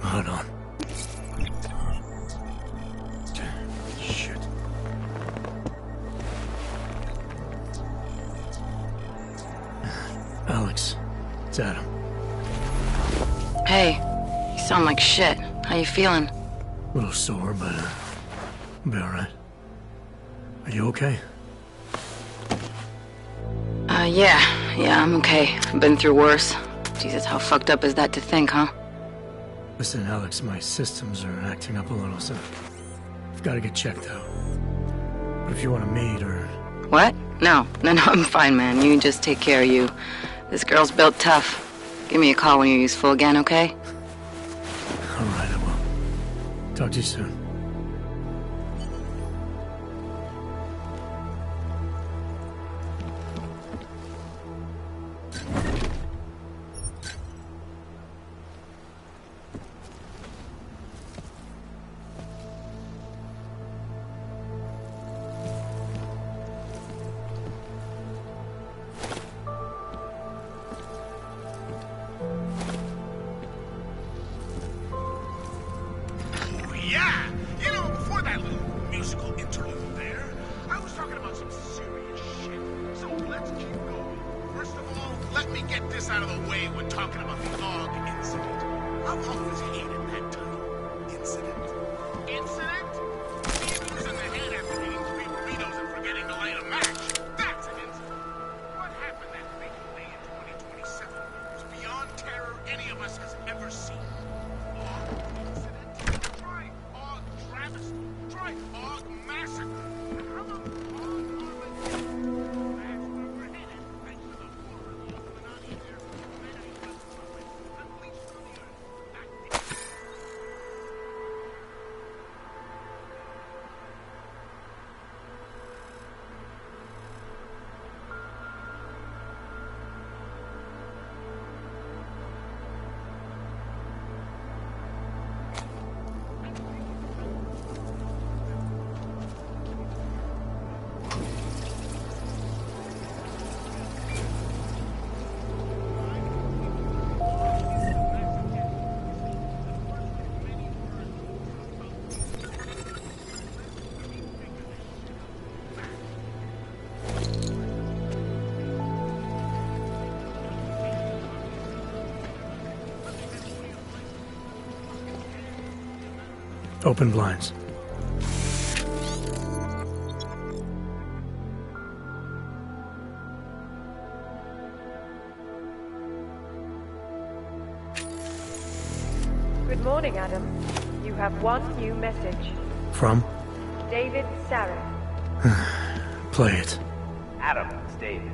Hold on. Shit. Alex, it's Adam. Hey, you sound like shit. How you feeling? A little sore, but I'll be alright. Are you okay? Yeah, I'm okay. I've been through worse. Jesus, how fucked up is that to think, huh? Listen, Alex, my systems are acting up a little, so I've got to get checked out. But if you want to meet or... What? No, I'm fine, man. You just take care of you. This girl's built tough. Give me a call when you're useful again, okay? Alright, I will. Talk to you soon. Yeah! You know, before that little musical interlude there, I was talking about some serious shit. So let's keep going. First of all, let me get this out of the way when talking about the AUG incident. I've always hated that title. Incident? Incident? Me losing the hand after eating 3 burritos and forgetting to light a match. That's an incident. What happened that fateful day in 2027 was beyond terror any of us has ever seen. Try AUG massacre. How about AUG Armageddon? That's where we're headed, thanks to the horror of the Illuminati and their many unleashed on the earth. Open blinds. Good morning, Adam. You have one new message. From? David Sarah. Play it. Adam, it's David.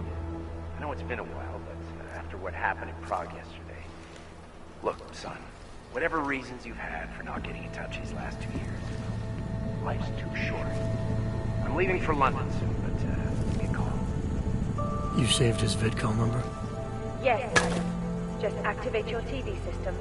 I know it's been a while, but after what happened in Prague yesterday... Look, son, whatever reasons you've had for not getting in touch these last 2 years, life's too short. I'm leaving for London soon, but give me a call. You saved his VidCall number? Yes, Adam. Just activate your TV system.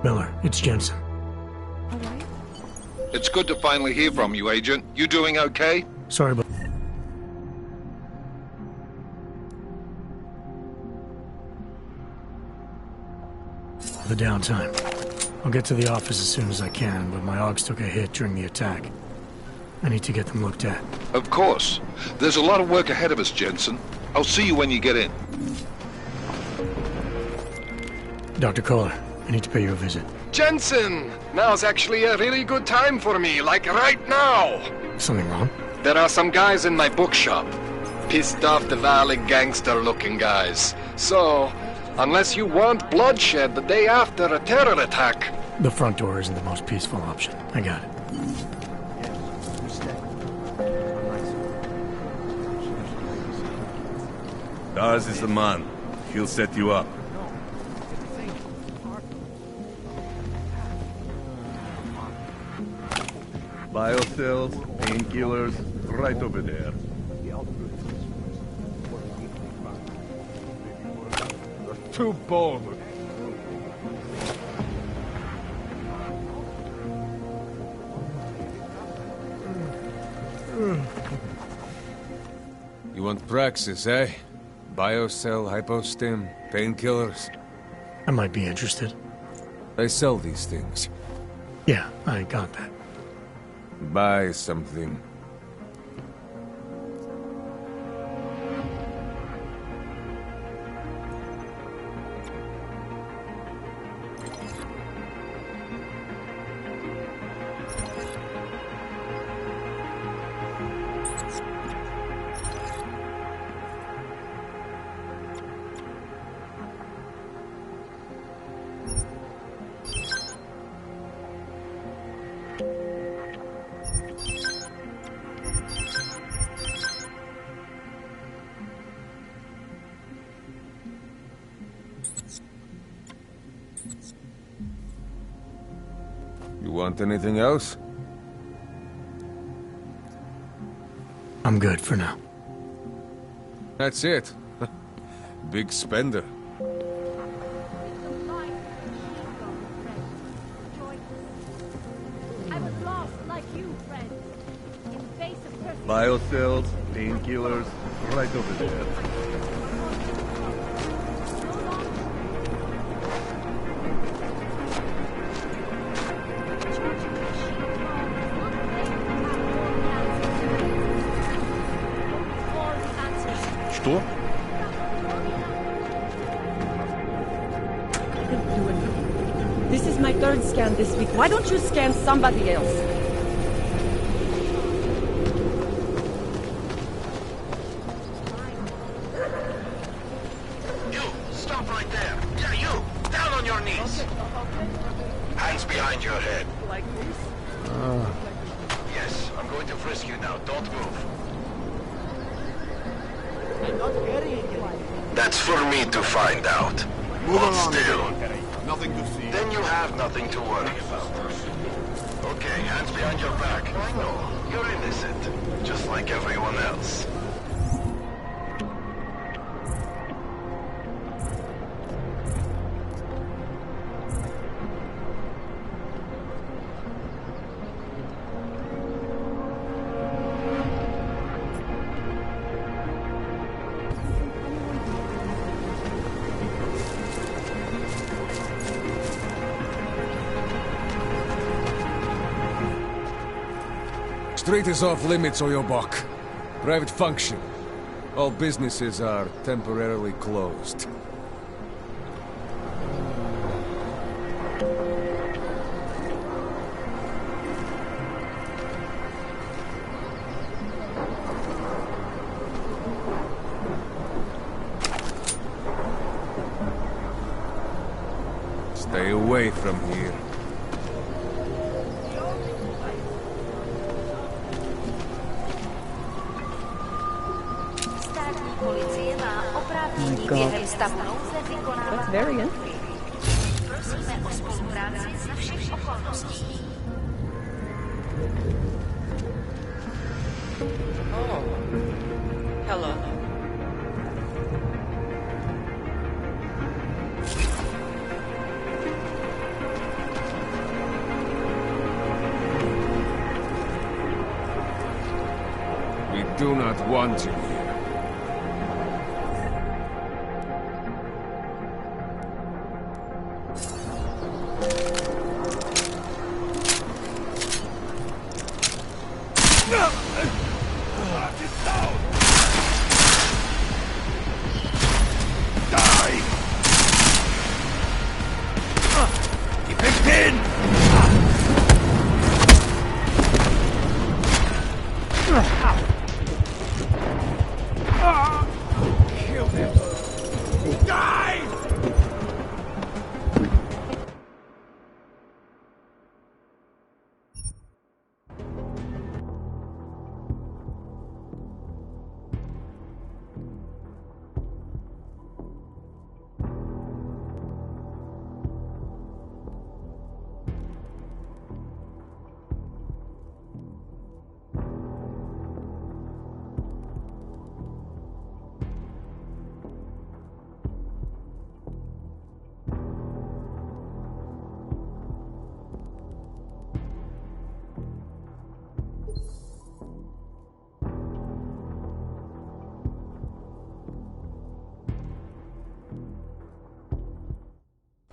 Miller, it's Jensen. It's good to finally hear from you, Agent. You doing okay? Sorry, but... the downtime. I'll get to the office as soon as I can, but my Augs took a hit during the attack. I need to get them looked at. Of course. There's a lot of work ahead of us, Jensen. I'll see you when you get in. Dr. Kohler, I need to pay you a visit. Jensen! Now's actually a really good time for me, like right now! Something wrong? There are some guys in my bookshop. Pissed off the Valley gangster-looking guys. So, unless you want bloodshed the day after a terror attack... The front door isn't the most peaceful option. I got it. Dawes is the man. He'll set you up. Biocells, painkillers, right over there. Too bold. You want Praxis, eh? Biocell, hypostim, painkillers. I might be interested. They sell these things. Yeah, I got that. Buy something. You want anything else? I'm good for now. That's it. Big spender. Biocells, painkillers, right over there. Что? This is my third scan this week. Why don't you scan somebody else? You! Stop right there! Yeah, you! Down on your knees! Hands behind your head. Like this? Yes, I'm going to frisk you now. Don't move. That's for me to find out. Hold still. Nothing to see. Then you have nothing to worry about. Okay, hands behind your back. I know. You're innocent. Just like everyone else. Street is off limits, Oyobok. Private function. All businesses are temporarily closed. Stay away from here. Oh my God. That's very interesting. Oh. Hello. We do not want you here.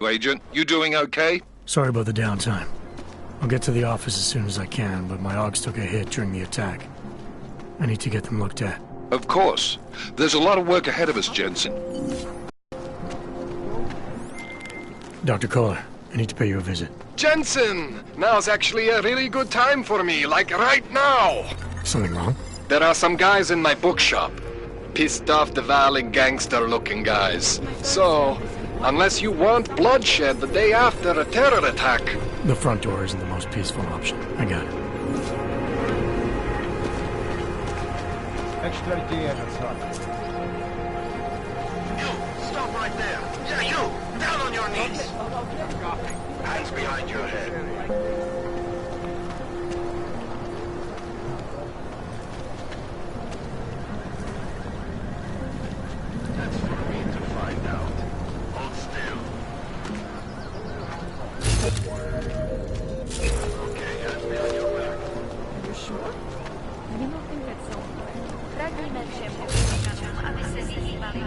Agent, you doing okay? Sorry about the downtime. I'll get to the office as soon as I can, but my Augs took a hit during the attack. I need to get them looked at. Of course. There's a lot of work ahead of us, Jensen. Dr. Kohler, I need to pay you a visit. Jensen! Now's actually a really good time for me, like right now! Something wrong? There are some guys in my bookshop. Pissed off the Valley gangster-looking guys. So, unless you want bloodshed the day after a terror attack... The front door isn't the most peaceful option. I got it. You! Stop right there! Yeah, you! Down on your knees! Hands behind your head. That's for me to find out. Hold still. Okay, hands behind your back. Are you sure? I do not think that's so. Any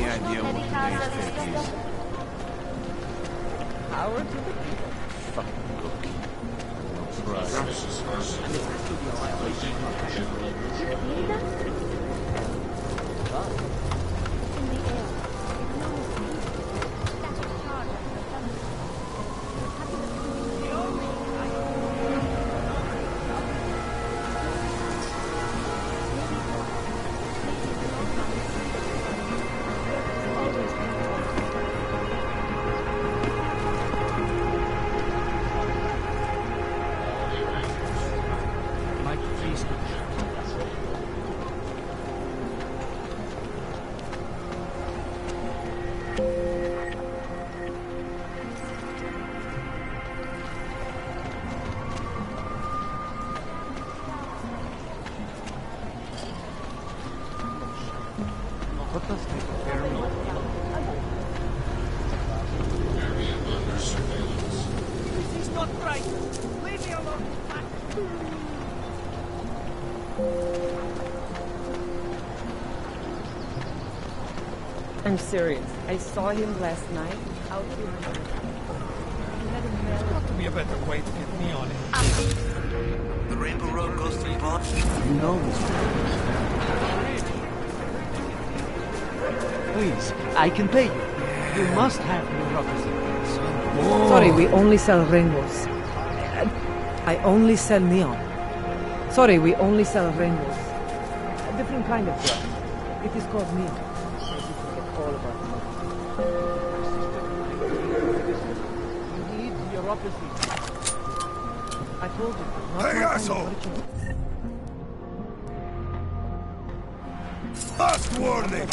idea what today's pick is? Power to the people. Fucking cookie. This is not right. Leave me alone. I'm serious. I saw him last night out here. There's got to be a better way to get me on it. The Rainbow Road goes through Bond. No. Please, I can pay you. You must have bureaucracy. Sorry, we only sell rainbows. I only sell neon. Sorry, we only sell rainbows. A different kind of drug. It is called neon. You forget all about it. You need bureaucracy. I told you. Hey, asshole! Last warning!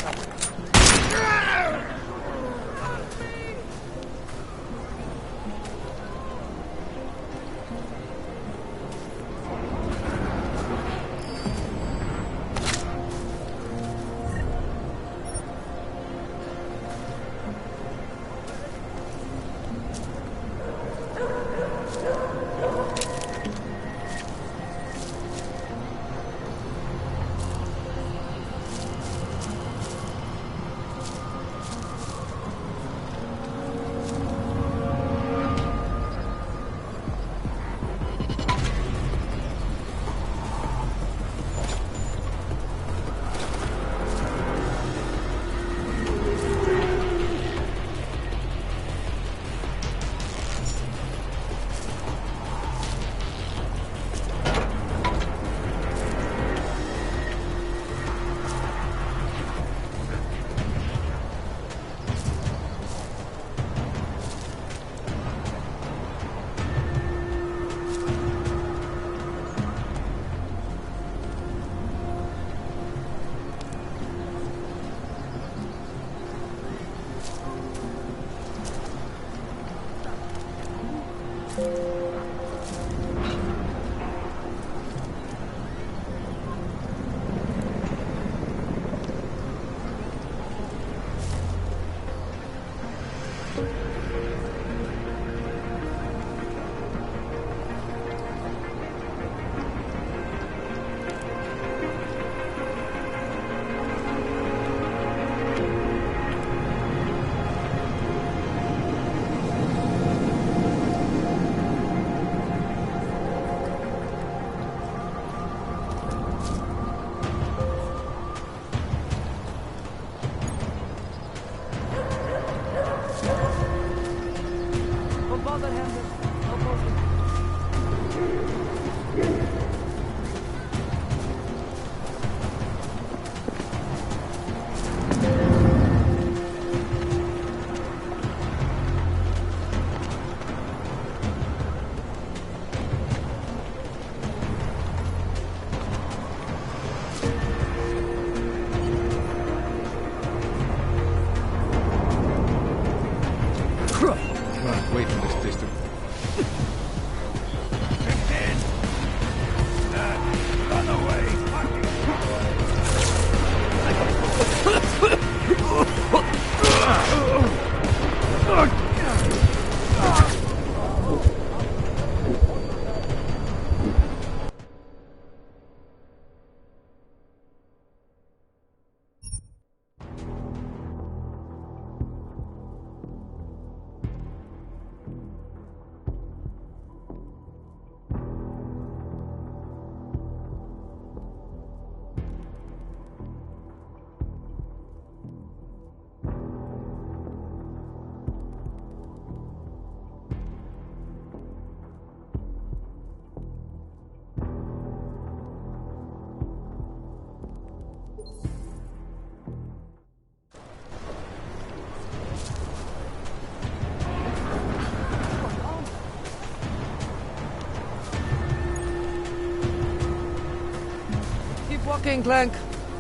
Keep walking, Clank.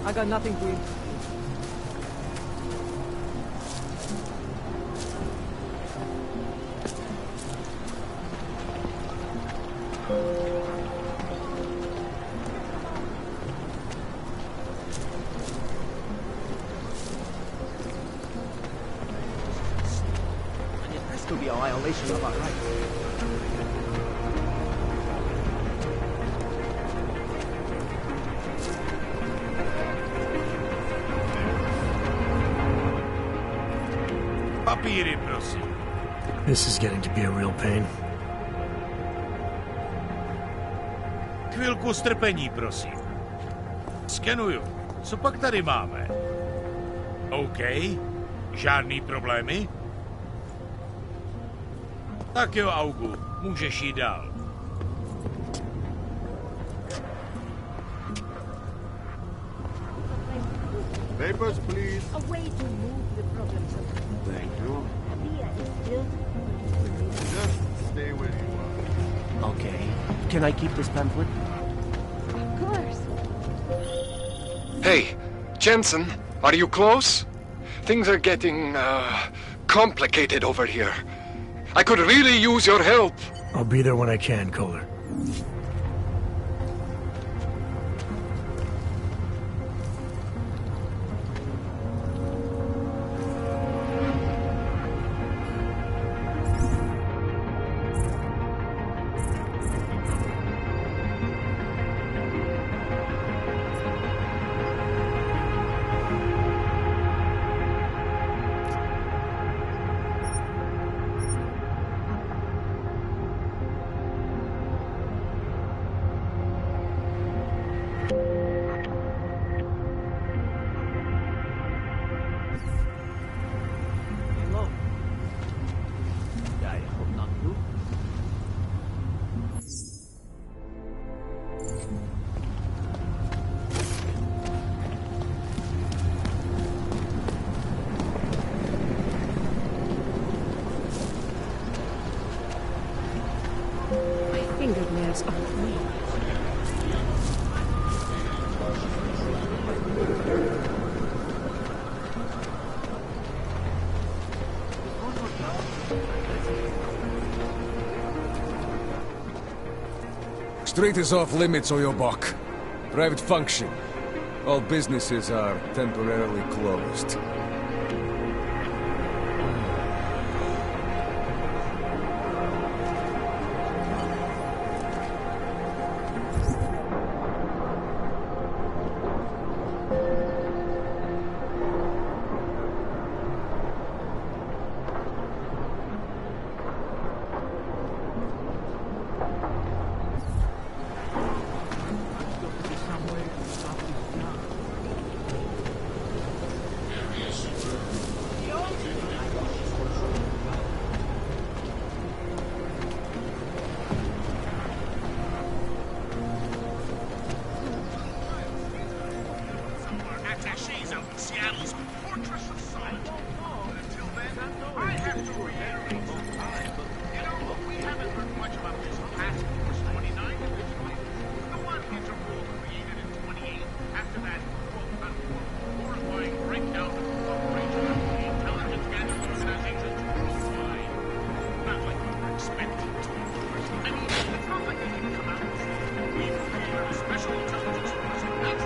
I got nothing to eat. To be a violation of our rights. Papíry, prosím. This is getting to be a real pain. Chvilku strpení, prosím. Skenuju. Co pak tady máme? OK. Žádný problémy? Tak jo, Augu, můžeš jít dál. Papers, please. A way to move the problems of Thank you. India is built. Just stay where you are. Okay. Can I keep this pamphlet? Of course. Hey, Jensen, are you close? Things are getting, complicated over here. I could really use your help. I'll be there when I can, Kohler. Fingernails on me. Street is off limits, Oyobok. Private function. All businesses are temporarily closed. Attaches out in Seattle's Fortress of Solitude. But until then, I have to reiterate, you know, we haven't heard much about this Task Force 29 originally. The one Interpol created in 28 after that quote-unquote horrifying breakdown of the cooperation of the intelligence gathering organizations worldwide. Not like we were expecting to. I mean, it's not like they can come out and say, we created a special intelligence force. That's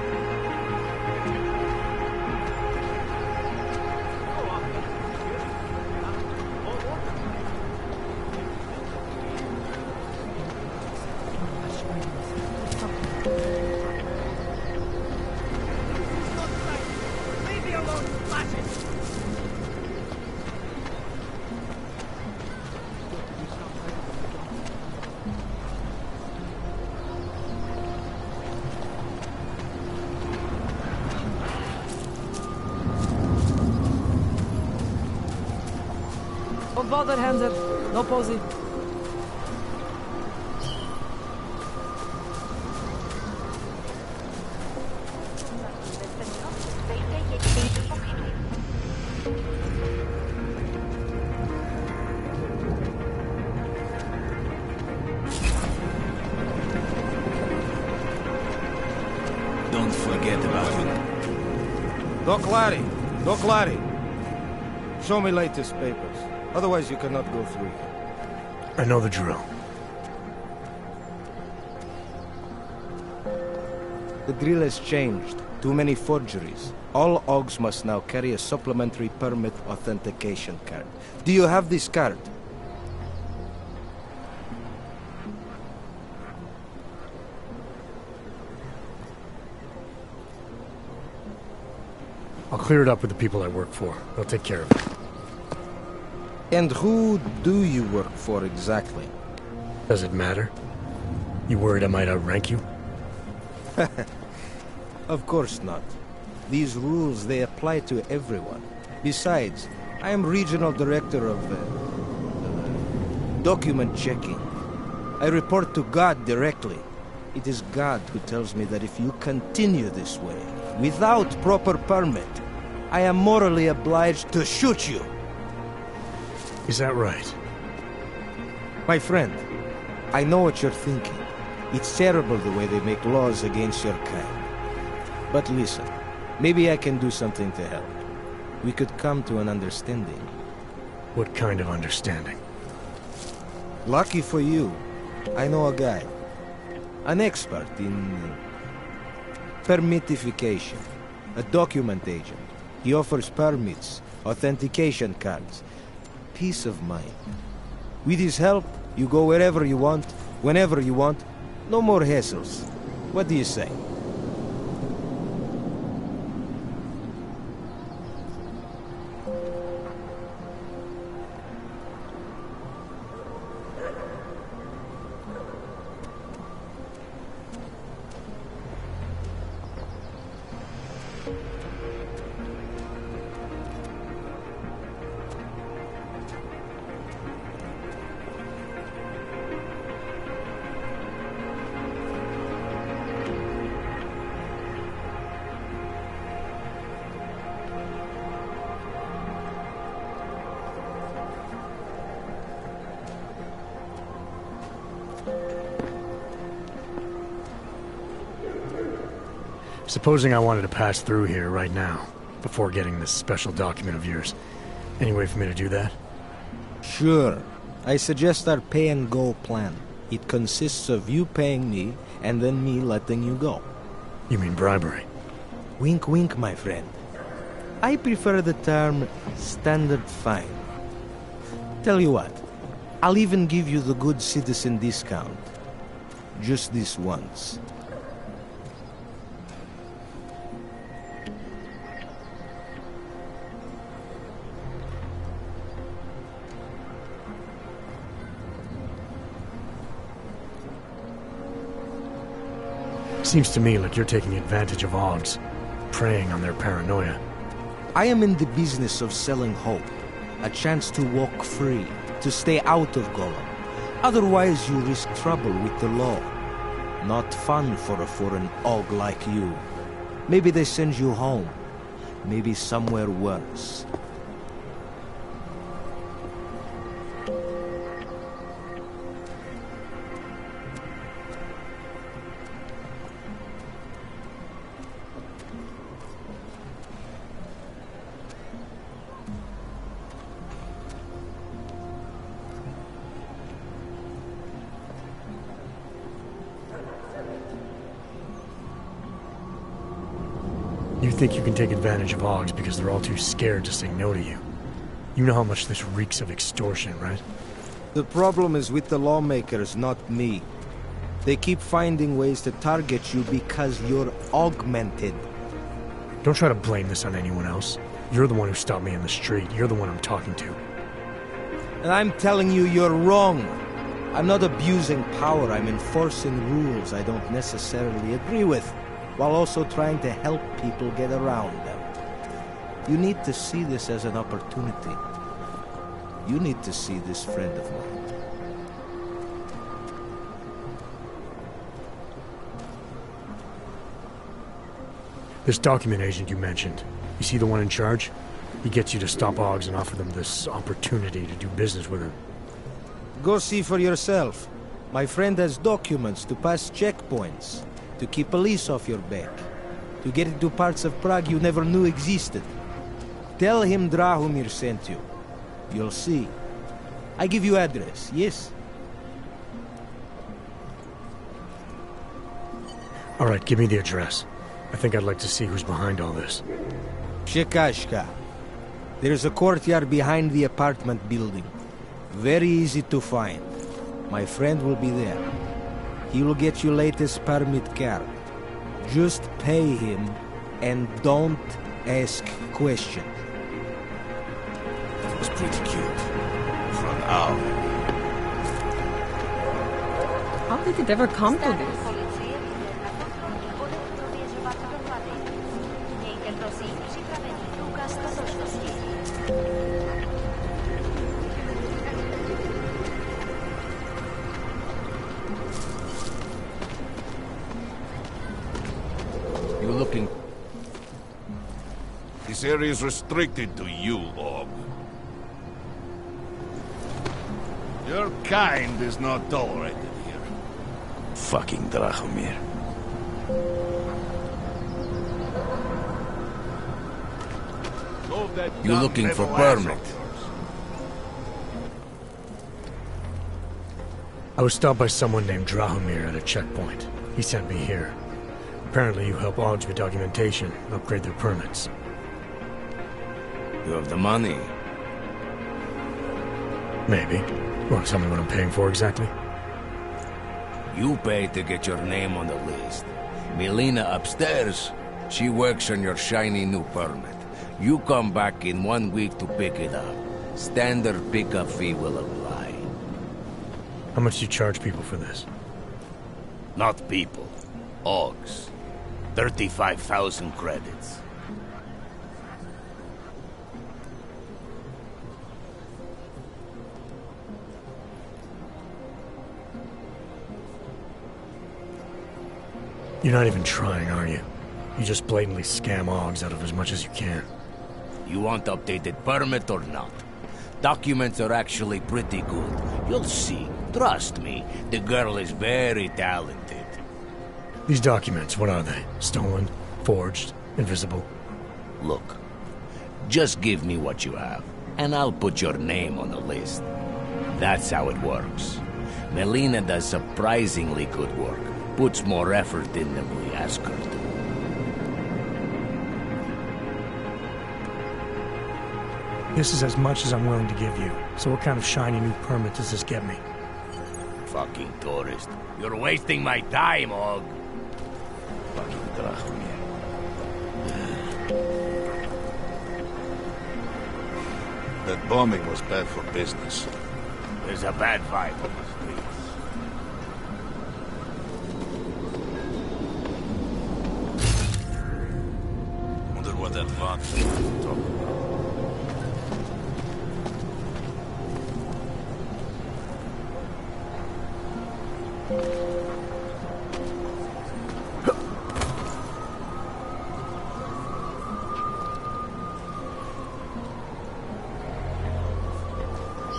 Don't bother, Hanser. No posing. Don't forget about me. Doc Larry. Show me latest papers. Otherwise you cannot go through here. I know the drill. The drill has changed. Too many forgeries. All OGs must now carry a supplementary permit authentication card. Do you have this card? I'll clear it up with the people I work for. They'll take care of it. And who do you work for exactly? Does it matter? You worried I might outrank you? Of course not. These rules, they apply to everyone. Besides, I am regional director of document checking. I report to God directly. It is God who tells me that if you continue this way, without proper permit, I am morally obliged to shoot you. Is that right? My friend, I know what you're thinking. It's terrible the way they make laws against your kind. But listen, maybe I can do something to help. We could come to an understanding. What kind of understanding? Lucky for you, I know a guy. An expert in permitification. A document agent. He offers permits, authentication cards. Peace of mind. With his help, you go wherever you want, whenever you want. No more hassles. What do you say? Supposing I wanted to pass through here right now, before getting this special document of yours. Any way for me to do that? Sure. I suggest our pay-and-go plan. It consists of you paying me, and then me letting you go. You mean bribery? Wink, wink, my friend. I prefer the term standard fine. Tell you what, I'll even give you the good citizen discount. Just this once. Seems to me like you're taking advantage of OGs, preying on their paranoia. I am in the business of selling hope. A chance to walk free, to stay out of Golem. Otherwise you risk trouble with the law. Not fun for a foreign OG like you. Maybe they send you home. Maybe somewhere worse. You think you can take advantage of OGs because they're all too scared to say no to you. You know how much this reeks of extortion, right? The problem is with the lawmakers, not me. They keep finding ways to target you because you're augmented. Don't try to blame this on anyone else. You're the one who stopped me in the street. You're the one I'm talking to. And I'm telling you, you're wrong. I'm not abusing power. I'm enforcing rules I don't necessarily agree with, while also trying to help people get around them. You need to see this as an opportunity. You need to see this friend of mine. This document agent you mentioned, you see the one in charge? He gets you to stop OGs and offer them this opportunity to do business with him. Go see for yourself. My friend has documents to pass checkpoints, to keep police off your back. to get into parts of Prague you never knew existed. Tell him Drahomir sent you. You'll see. I give you address, yes? All right, give me the address. I think I'd like to see who's behind all this. Shekashka. There's a courtyard behind the apartment building. Very easy to find. My friend will be there. He will get you latest permit card. Just pay him and don't ask questions. It was pretty cute. For an hour. How did it ever come to this? You're looking... This area is restricted to you, Og. Your kind is not tolerated here. Fucking Drahomir. You're looking for permit. I was stopped by someone named Drahomir at a checkpoint. He sent me here. Apparently you help Augs with documentation, upgrade their permits. You have the money. Maybe. Want to tell me what I'm paying for exactly? You pay to get your name on the list. Melina upstairs, she works on your shiny new permit. You come back in 1 week to pick it up. Standard pickup fee will apply. How much do you charge people for this? Not people. Augs. 35,000 credits. You're not even trying, are you? You just blatantly scam Augs out of as much as you can. You want updated permit or not? Documents are actually pretty good. You'll see. Trust me, the girl is very talented. These documents, what are they? Stolen? Forged? Invisible? Look, just give me what you have, and I'll put your name on the list. That's how it works. Melina does surprisingly good work. Puts more effort in than we ask her to. This is as much as I'm willing to give you. So what kind of shiny new permit does this get me? Fucking tourist. You're wasting my time, Og. Fucking Drahomir. That bombing was bad for business. There's a bad vibe on the streets. Wonder what that vodka was talking about.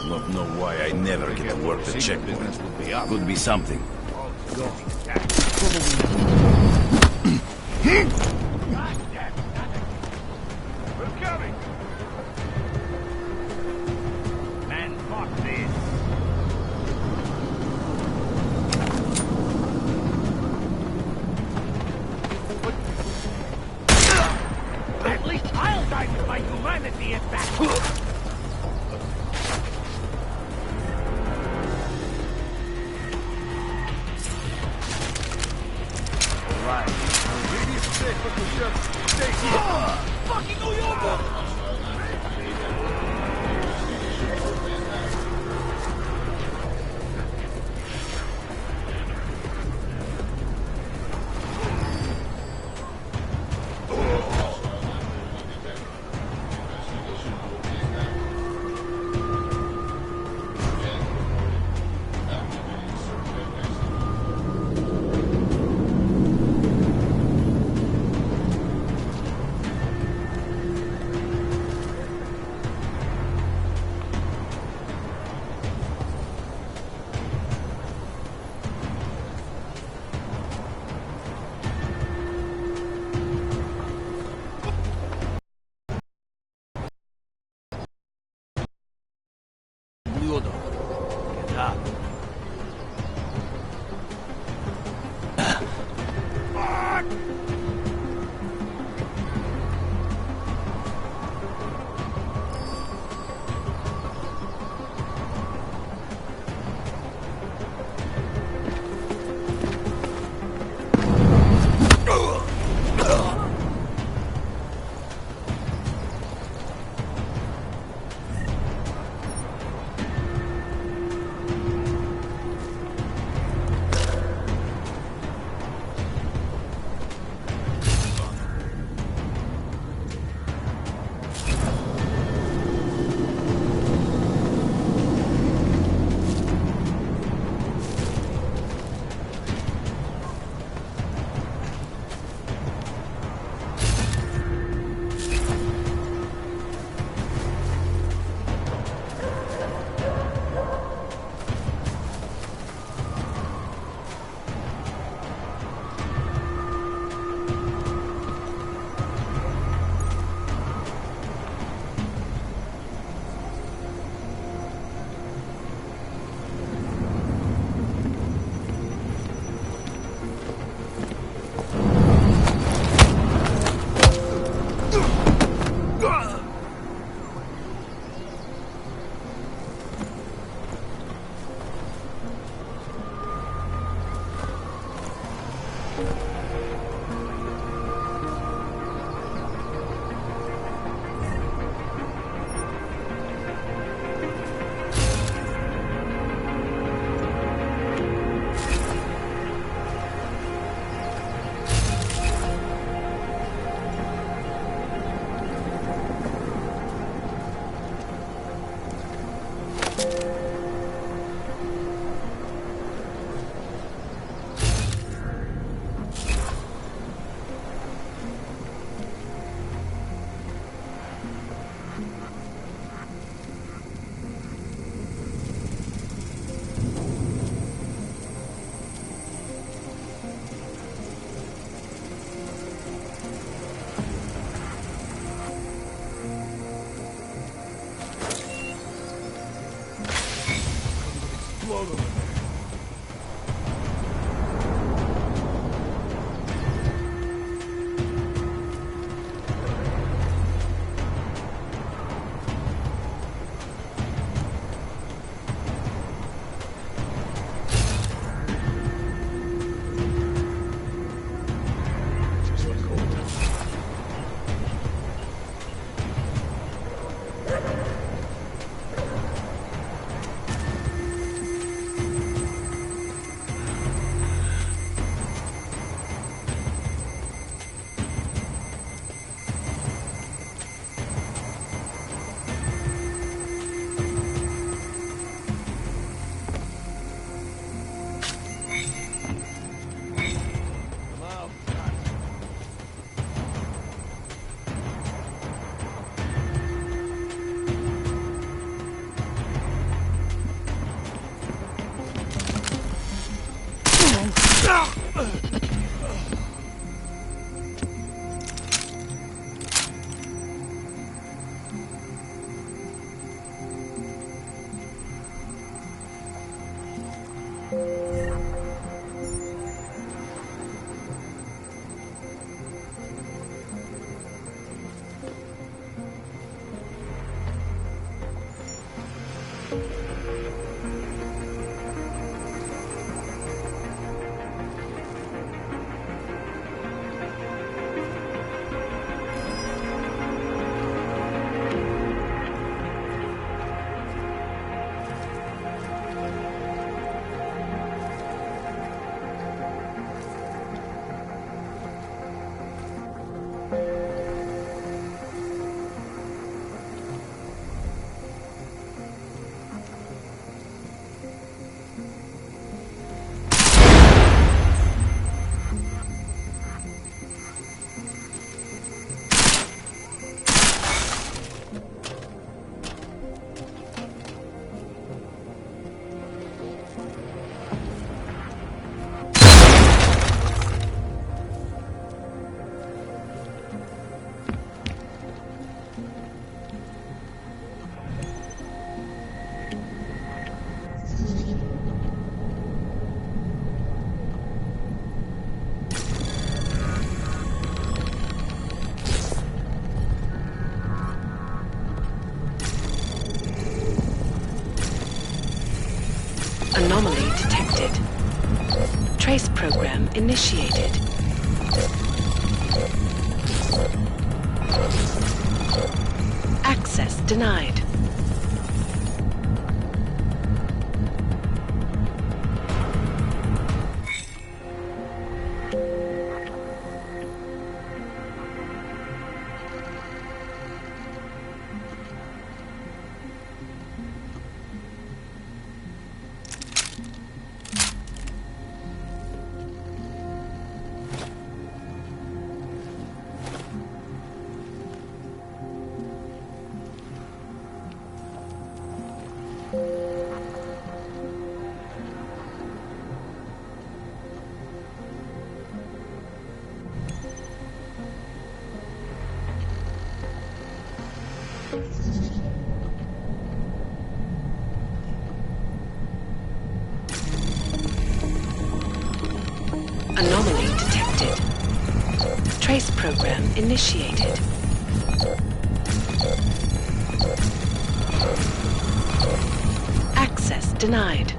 Don't know why I never get to work the checkpoint. Could be something. Man, fuck this. At least I'll die with my humanity intact. Fucking New York! initiated. Access denied. Anomaly detected. Trace program initiated. Access denied.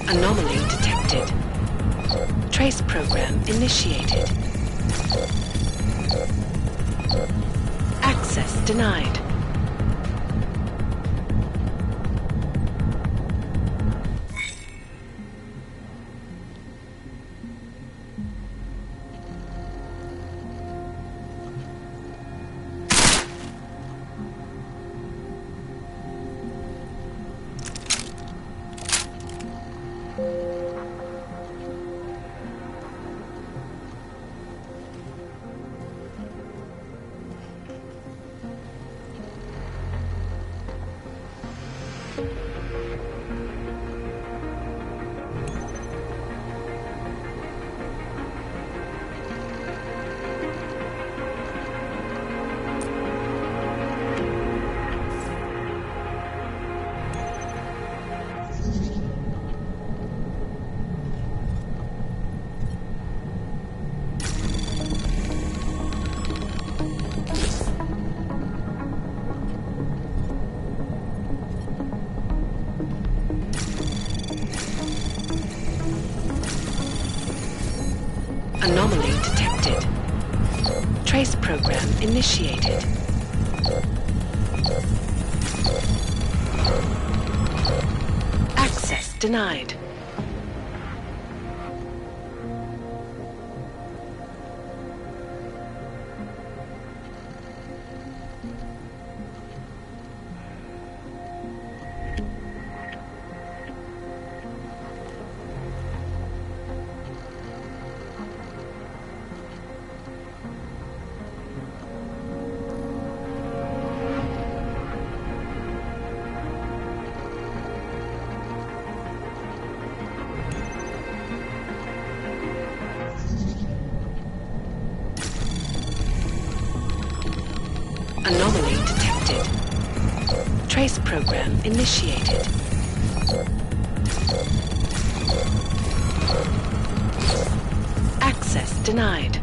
Anomaly detected. Trace program initiated. Access denied. Anomaly detected. Trace program initiated. Access denied. Anomaly detected. Trace program initiated. Access denied.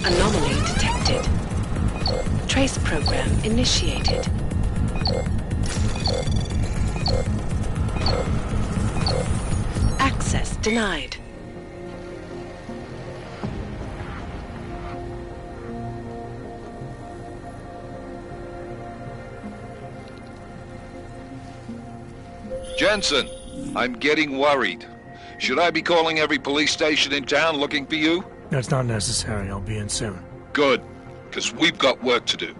Anomaly detected. Trace program initiated. Access denied. Jensen, I'm getting worried. Should I be calling every police station in town looking for you? That's not necessary. I'll be in soon. Good, because we've got work to do.